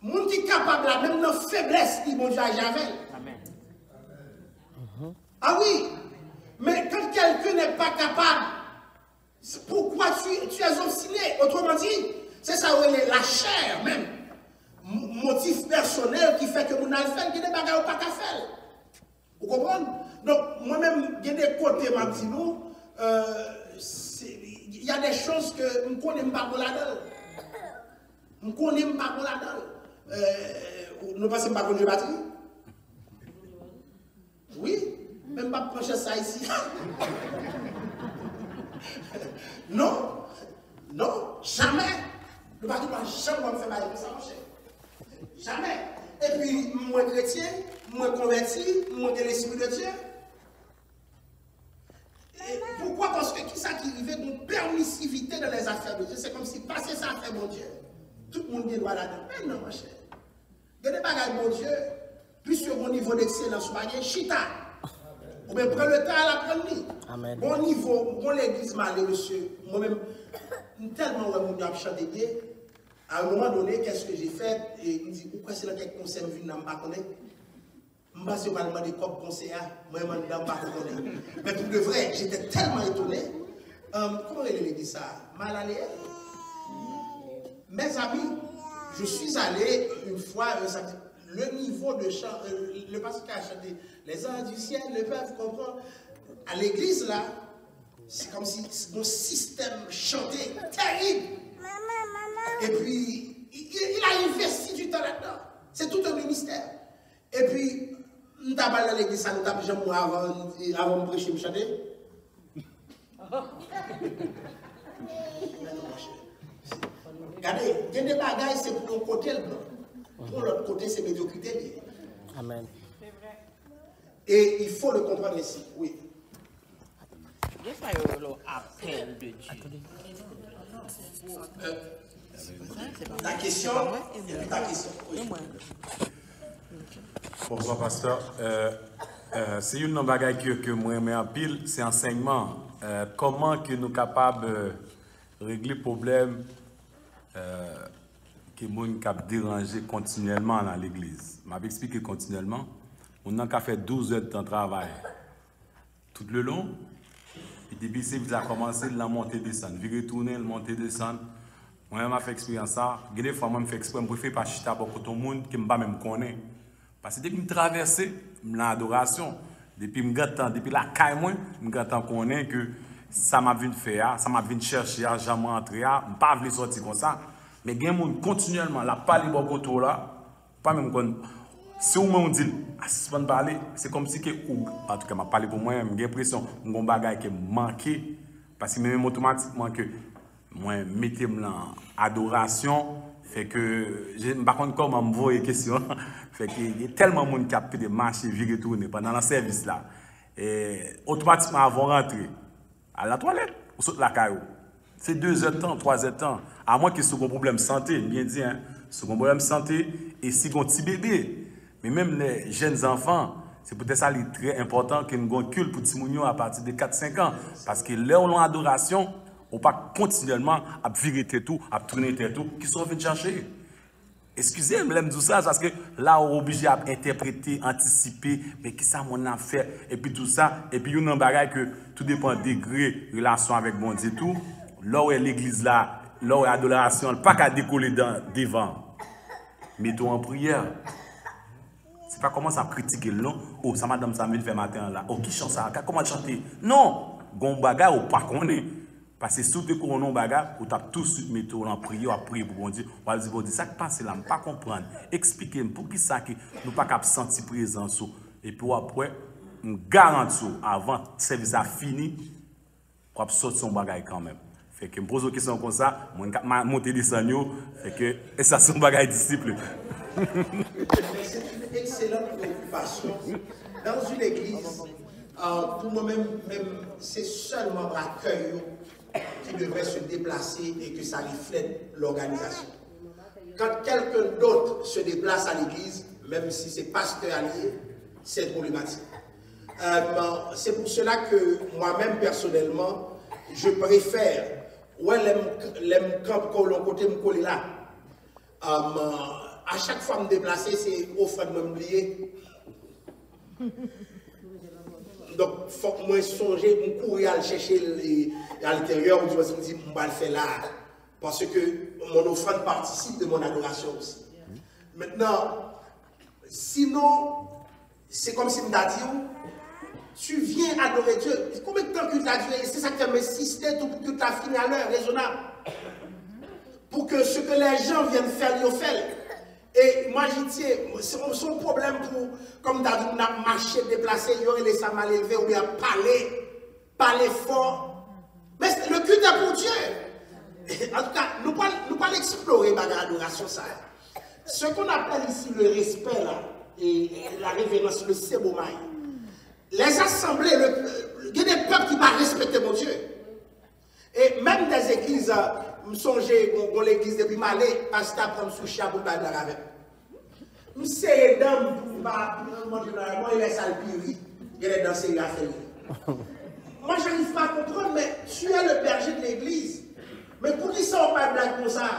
mon qui est capable, là, même dans la faiblesse, qui mon Dieu a Javel. Ah oui, mais quand quelqu'un n'est pas capable, pourquoi tu es obstiné? Autrement dit, c'est ça où est la chair même. Motif personnel qui fait que mon alpha qui n'est pas capable de faire. Vous comprenez? Donc, moi-même, il y a des côtés, il y a des choses que je ne connais pas pour là-dedans. Je ne connais pas pour là-dedans. Nous passons par contre de batterie? Oui? Même pas pencher ça ici. Non, non, jamais. Le batterie ne va jamais me faire mal ça marcher. Jamais. Et puis, moi chrétien, moi converti, moi de l'esprit de Dieu. Et pourquoi? Parce que qui ça qui arrivait d'une permissivité dans les affaires de Dieu? C'est comme si passer ça à faire mon Dieu. Tout le monde dit voilà. Mais non, mon cher. Il y a des bagages, mon Dieu, plus sur mon niveau d'excellence, chita. Ou bien prends le temps à l'apprendre. Bon niveau, bon l'église malé, monsieur. Moi-même, tellement mon Dieu a chanté bien. À un moment donné, qu'est-ce que j'ai fait? Et il me dit, pourquoi c'est dans quel conseil je ne pas connaître? Je ne sais pas demander comme conseiller, moi je ne sais pas connaître. Mais pour de vrai, j'étais tellement étonné. Comment il dit ça? Mal allé? Mes amis, je suis allé une fois, le niveau de chant, le pasteur qui a chanté, les anges du ciel ne peuvent comprendre. À l'église là, c'est comme si mon système chantait terrible. Et puis, il a investi du temps là-dedans. C'est tout un ministère. Et puis, nous avons à l'église, ça nous avons jamais avant de prêcher, me chanter. Regardez, il y a des bagages, c'est pour un côté, pour l'autre côté, c'est médiocrité. Amen. Et il faut le comprendre ici, oui. Qu'est-ce que l'appel de Dieu? Ta question, ta question. Oui. Bonsoir, pasteur. C'est une bagaille que moi mets en pile, c'est enseignement. Comment que nous sommes capables de régler le problème que nous avons dérangé continuellement dans l'église. Je vais expliquer continuellement. On a fait 12 heures de temps de travail tout le long. Et depuis que vous avez commencé la montée descendre, vous retournez, la montée descendre. Moi, j'ai fait expérience ça. Des fois, moi, je fais exprès, je préfère pas chuter beaucoup de monde qui ne pas même connaît. Parce que depuis que je traverse l'adoration, depuis que je depuis la caille, je connais que ça m'a vu faire, ça m'a vu chercher, j'aime rentrer, je ne pas voulu sortir comme ça. Mais il y a des gens continuellement, la parler beaucoup là, pas même quand. Si on dit, si on parle, c'est comme si que, en tout cas, je parle pour moi, j'ai l'impression que j'ai un bagage qui manqué, parce que même automatiquement que moi, mettez en adoration, fait que, par contre, comment me voyez question, fait qu'il y a tellement de monde qui a pu de marcher, virer, tourner pendant le service là, et automatiquement avant de rentrer à la toilette, ou saute la caillou. C'est 2 heures de temps, 3 heures de temps, à moins que ce soit un problème de santé, bien dit, hein, ce soit un problème de santé, et si on a un petit bébé. Mais même les jeunes enfants, c'est peut-être ça qui est très important que nous ayons culte pour les petits à partir de 4-5 ans. Parce que là où on a adoration, on ne peut pas continuellement à virer tout, à tourner tout, qui sont venus chercher. Excusez-moi, je dis ça parce que là, on est obligé à interpréter, anticiper, mais qui ça mon a fait, et puis tout ça, et puis il y a un bagage que tout dépend du degré, relation avec bon Dieu, tout. Là où est l'église là, là où est l'adoration, pas qu'à décoller devant. Mettons en prière. C'est pas comment ça critiquer le nom. Oh, ça madame ça me fait matin là. Oh, qui chante ça? Comment chanter? Non! Gon baga ou pas connaît. Parce que surtout qu'on a un baga, ou t'as tout de suite mis en prière, à prier pour bon Dieu. On va dire, bon Dieu, ça qui passe là, je pas comprendre. Expliquez-moi pour qui ça que nous pas capable sentir présence. Et puis après, on garantit avant le service a fini, on va sortir son bagage quand même. Fait que je me pose une question comme ça, je vais monter des sanyo, fait que, et ça c'est un bagage disciple. C'est une excellente préoccupation. Dans une église, pour moi-même, c'est seulement l'accueil qui devrait se déplacer et que ça reflète l'organisation. Quand quelqu'un d'autre se déplace à l'église, même si c'est pasteur allié, c'est problématique. C'est pour cela que moi-même, personnellement, je préfère, l'aime quand l'on côté me coller là. À chaque fois me déplacer, c'est offrir de me lier. Donc, il faut que moi songer, me courir à chercher à l'intérieur, où je me dis, je vais le faire là. Parce que mon offrande participe de mon adoration aussi. Maintenant, sinon, c'est comme si je t'ai dit, tu viens adorer Dieu. Combien de temps que tu as Dieu? C'est ça qui m'a insisté pour que tu as fini à l'heure raisonnable. Pour que ce que les gens viennent faire, ils le font. Et moi, j'y tiens, son problème pour, comme David n'a marché, déplacé, il aurait laissé mal élevé ou bien parler fort. Mais le culte est pour Dieu. En tout cas, nous ne pas l'explorer, l'adoration, ça. Ce qu'on appelle ici le respect, là, et la révérence, le sébomaï. Les assemblées, il y a des peuples qui ne vont respecter mon Dieu. Et même des églises, je songe dans l'église depuis Malais, pasteur prend sous chien pour parler avec. Je sais d'homme pour manger moi il est salpiri, il est dans ses affaires. Moi je n'arrive pas à comprendre, mais tu es le berger de l'église. Mais pour qui ça on parle blague comme ça?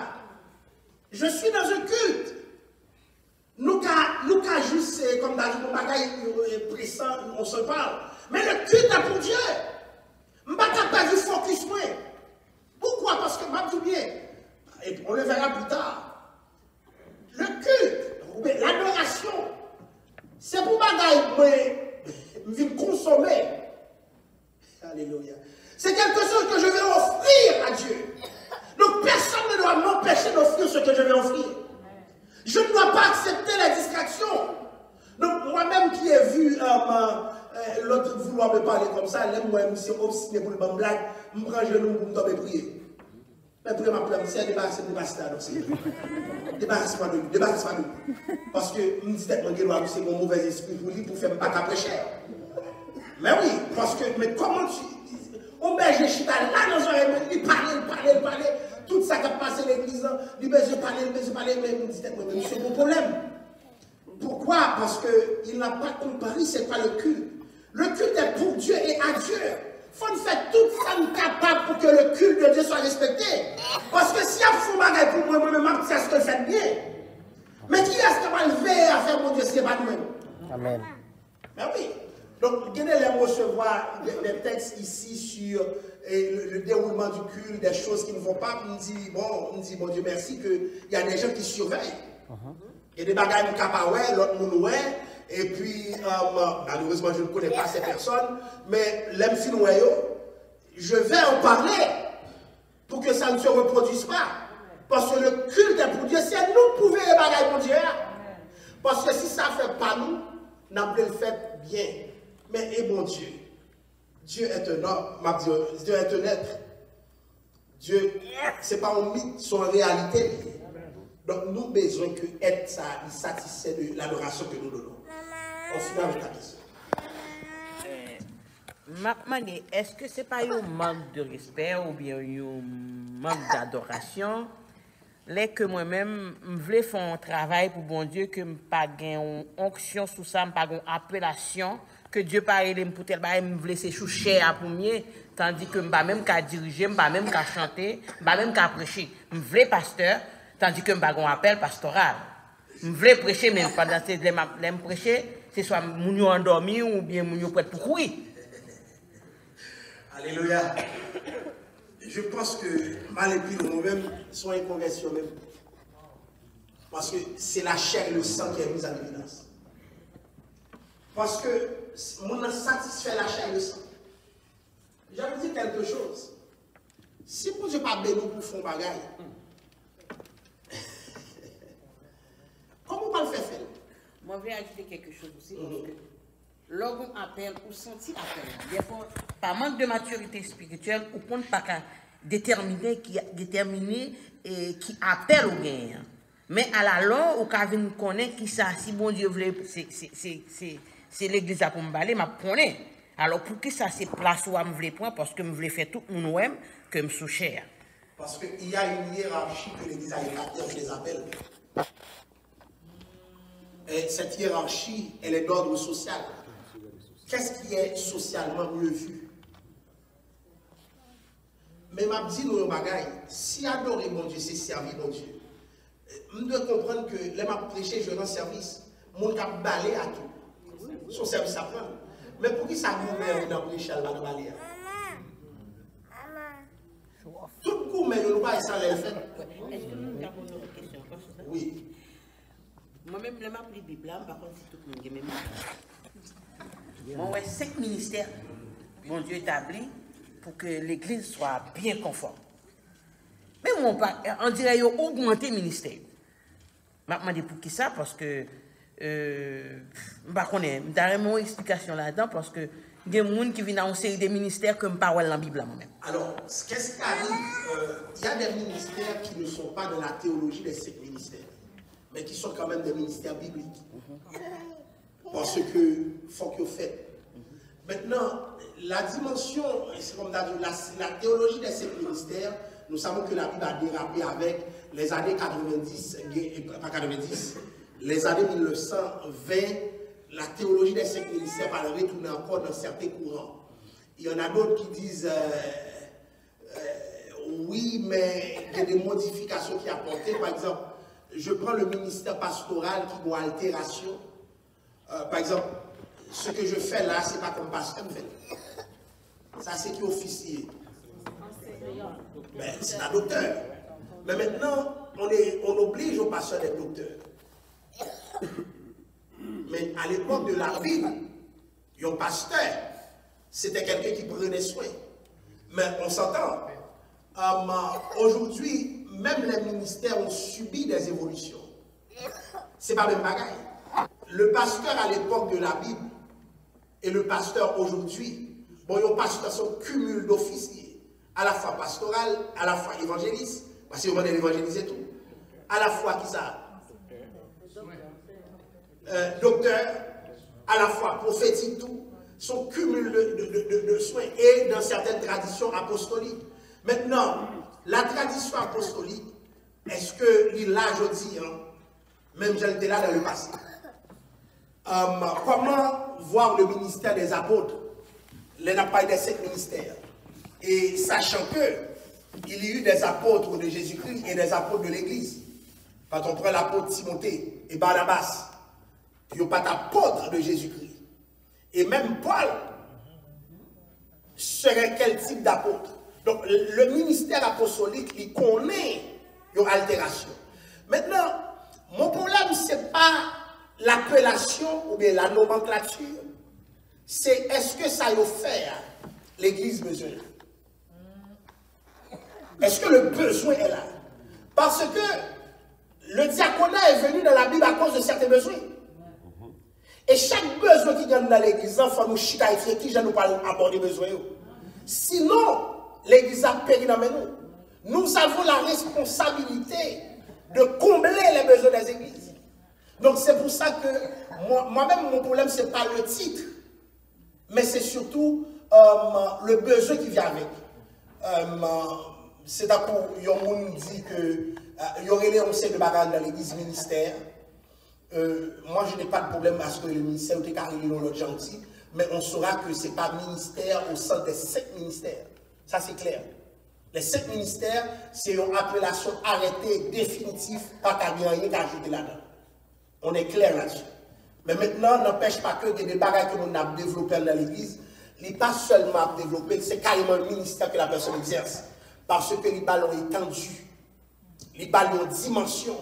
Je suis dans un culte. Nous qu'à juste, comme dans le bagage pressant, on se parle. Mais le culte est pour Dieu. Je ne vais pas du focus moi. Pourquoi? Parce que, je dis bien, et on le verra plus tard, le culte, l'adoration, c'est pour me consommer. Alléluia. C'est quelque chose que je vais offrir à Dieu. Donc personne ne doit m'empêcher d'offrir ce que je vais offrir. Je ne dois pas accepter la distraction. Donc moi-même qui ai vu l'autre vouloir me parler comme ça, moi-même, c'est obstiné pour le bon blague, je me prends genou pour me tomber prier. Mais pour ma place, c'est débarrasse-moi de lui, débarrasse-moi de lui. Parce que je me dis que c'est mon mauvais esprit pour lui, pour faire pas qu'après cher. Mais oui, parce que, mais comment tu. On berger chita là dans un il parlait, tout ça qui a passé l'église, il berger parlait, mais je me dis que c'est mon problème. Pourquoi? Parce qu'il n'a pas comparé, ce n'est pas le culte. Le culte est pour Dieu et à Dieu. Il faut faire toute femme capable pour que le culte de Dieu soit respecté. Parce que si y a un bagage pour moi-même, c'est ce que je fais bien. Mais qui est-ce qui va lever à faire mon Dieu? C'est pas nous-mêmes. Amen. Ben oui. Donc, vous allez recevoir des textes ici sur le déroulement du culte, des choses qui ne vont pas. On me dit, bon Dieu, merci qu'il y a des gens qui surveillent. Il y a des bagages qui sont l'autre monde et puis, malheureusement, je ne connais pas ces personnes, mais l'aime si nous je vais en parler pour que ça ne se reproduise pas. Parce que le culte est pour Dieu, c'est nous qui pouvons les bagailles pour Dieu. Parce que si ça ne fait pas nous, n'a pas le fait bien. Mais et bon Dieu, Dieu est un homme, Dieu est un être. Dieu, ce n'est pas un mythe, c'est une réalité. Donc nous avons besoin que être ça, il satisfait de l'adoration que nous donnons. On finit avec la question. Maman, est-ce que ce n'est pas un manque de respect ou bien un manque d'adoration? Là que moi-même, je voulais faire un travail pour bon Dieu, que je n'ai pas une onction sous ça, je n'ai pas une appellation, que Dieu parle pour tel bail, je voulais se choucher à premier, tandis que je n'ai pas même qu'à diriger, je n'ai pas même qu'à chanter, je n'ai pas même qu'à prêcher. Je voulais pasteur, tandis que je n'ai pas un appel pastoral. Je voulais prêcher, mais pendant que je prêcher, c'est soit je endormi ou bien je prêt pour courir. Alléluia. Je pense que mal et pile moi-même sont une conversion même. Parce que c'est la chair et le sang qui est mise en évidence. Parce que mon a satisfait la chair et le sang. Je vais vous dire quelque chose. Si vous n'avez pas béni pour faire un bagage, comment on va le faire? Moi, je vais ajouter quelque chose aussi. Parce que lorsqu'on appelle ou sentit appel, des fois, par manque de maturité spirituelle, on ne peut pas déterminer et qui appelle au gain. Mais à la longue, on peut connaître qui ça, si bon Dieu voulait, c'est l'église pour me baler, je connais. Alors pour qui ça, c'est place où je voulais prendre, parce que je voulais faire tout le monde que je suis cher. Parce qu'il y a une hiérarchie que l'église a établie, je les appelle. Et cette hiérarchie, elle est d'ordre social. Qu'est-ce qui est socialement mieux vu? Mais m'a dit nous un bagaille, si adorer mon Dieu, c'est servir mon Dieu. Je dois comprendre que les m'a prêché, je rends service. Mon cap balai à tout. Son service à prendre. Mais pour qui ça gourmet dans le prêcher, elle va balai? Tout gourmet, nous ne pas ça les faire. Est-ce que nous avons une question? Oui. Moi-même, je m'appelle la Bible, par contre, c'est tout le monde qui même. Moi, ouais, 5 ministères, mon Dieu établi pour que l'Église soit bien conforme. Mais on dirait qu'il y a augmenté le ministère. Je me demande pour qui ça, parce que je ne connais pas une explication là-dedans, parce que il y a des gens qui viennent à une série de ministères que je ne parle pas dans la Bible moi-même. Alors, qu'est-ce qui arrive? Il y a des ministères qui ne sont pas dans la théologie des 5 ministères, mais qui sont quand même des ministères bibliques. Parce que faut que vous faites. Maintenant, la dimension, c'est comme la théologie des 5 ministères, nous savons que la Bible a dérapé avec les années 90, pas 90, les années 1920, la théologie des 5 ministères va retourner encore dans certains courants. Il y en a d'autres qui disent oui, mais il y a des modifications qui apportées. Par exemple, je prends le ministère pastoral qui doit altération. Par exemple, ce que je fais là, ce n'est pas comme pasteur me fait. Ça, c'est qui officier. Ben, c'est un docteur. Mais maintenant, on oblige aux pasteurs d'être docteurs. Mais à l'époque de la Bible, un pasteur, c'était quelqu'un qui prenait soin. Mais on s'entend. Aujourd'hui, même les ministères ont subi des évolutions. Ce n'est pas le même bagaille. Le pasteur à l'époque de la Bible et le pasteur aujourd'hui, bon, les pasteurs sont cumul d'officiers, à la fois pastoral, à la fois évangéliste, parce qu'on va évangéliser tout, à la fois qui ça, docteur, à la fois prophétique, tout, sont cumul de soins et dans certaines traditions apostoliques. Maintenant, la tradition apostolique, est-ce que l'âge aujourd'hui, même j'étais là dans le passé? Comment voir le ministère des apôtres? Il n'a pas eu des 5 ministères. Et sachant qu'il y a eu des apôtres de Jésus-Christ et des apôtres de l'Église. Quand on prend l'apôtre Timothée et Barnabas, il n'y a pas d'apôtre de Jésus-Christ. Et même Paul serait quel type d'apôtre? Donc le ministère apostolique, il connaît une altération. Maintenant, mon problème, ce n'est pas l'appellation ou bien la nomenclature, c'est est-ce que ça y fait l'Église besoin. Est-ce que le besoin est là? Parce que le diaconat est venu dans la Bible à cause de certains besoins. Et chaque besoin qui vient dans l'église, il faut nous chita et qui nous parle aborder besoin. Sinon, l'église a péri dans nous. Nous avons la responsabilité de combler les besoins des églises. Donc c'est pour ça que moi-même, mon problème, ce n'est pas le titre, mais c'est surtout le besoin qui vient avec. C'est d'accord, Yon dit que il y aurait les conseils de bagages dans l'église ministère. Moi, je n'ai pas de problème à ce que le ministère soit carré dans l'autre gentil, mais on saura que ce n'est pas ministère au sein des 5 ministères. Ça, c'est clair. Les 5 ministères, c'est une appellation arrêtée, définitive, pas qu'à rien qu'ajouter là-dedans. On est clair là-dessus. Mais maintenant, n'empêche pas que des bagages que nous avons développés dans l'église, il n'est pas seulement développé, c'est carrément un ministère que la personne exerce. Parce que les ballons étendus, les ballons dimension.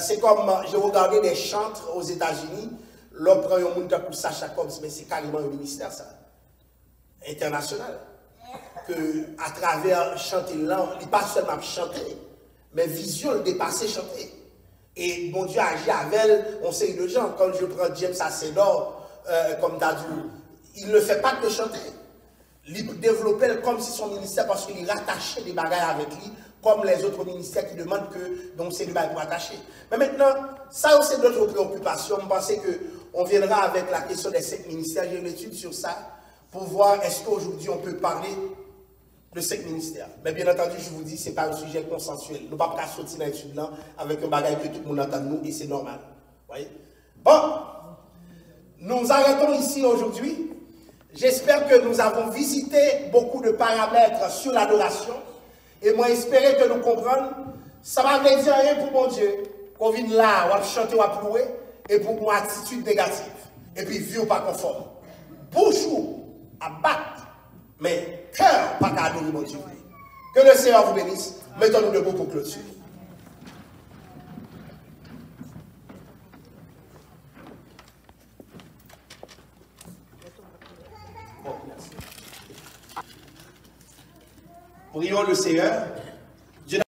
C'est comme, j'ai regardé des chantres aux États-Unis, l'on prend un monde comme Sacha Combs, mais c'est carrément un ministère, ça, international. Que à travers chanter là, il n'est pas seulement chanter, mais vision le dépasser chanter. Et bon Dieu agit avec elle, on sait de gens, quand je prends James Assedor, comme tu as dit, il ne fait pas que chanter. Il développe comme si son ministère, parce qu'il rattachait des bagages avec lui, comme les autres ministères qui demandent que donc c'est le bail pour attacher. Mais maintenant, ça aussi d'autres préoccupations. Je pensais qu'on viendra avec la question des 5 ministères. J'ai une étude sur ça pour voir est-ce qu'aujourd'hui on peut parler de 5 ministères. Mais bien entendu, je vous dis, ce n'est pas un sujet consensuel. Nous ne pouvons pas sortir dans l'étude là avec un bagage que tout le monde entend de nous et c'est normal. Voyez? Bon, nous arrêtons ici aujourd'hui. J'espère que nous avons visité beaucoup de paramètres sur l'adoration. Et moi, j'espère que nous comprenions. Ça ne va dire rien pour mon Dieu. Qu'on vienne là, on va chanter, on va louer. Et pour moi, attitude négative. Et puis, vie ou pas conforme. Bouche à battre. Mais cœur, pas qu'à adorer mon Dieu. Que le Seigneur vous bénisse. Mettons-nous debout pour clôturer. Prions le Seigneur.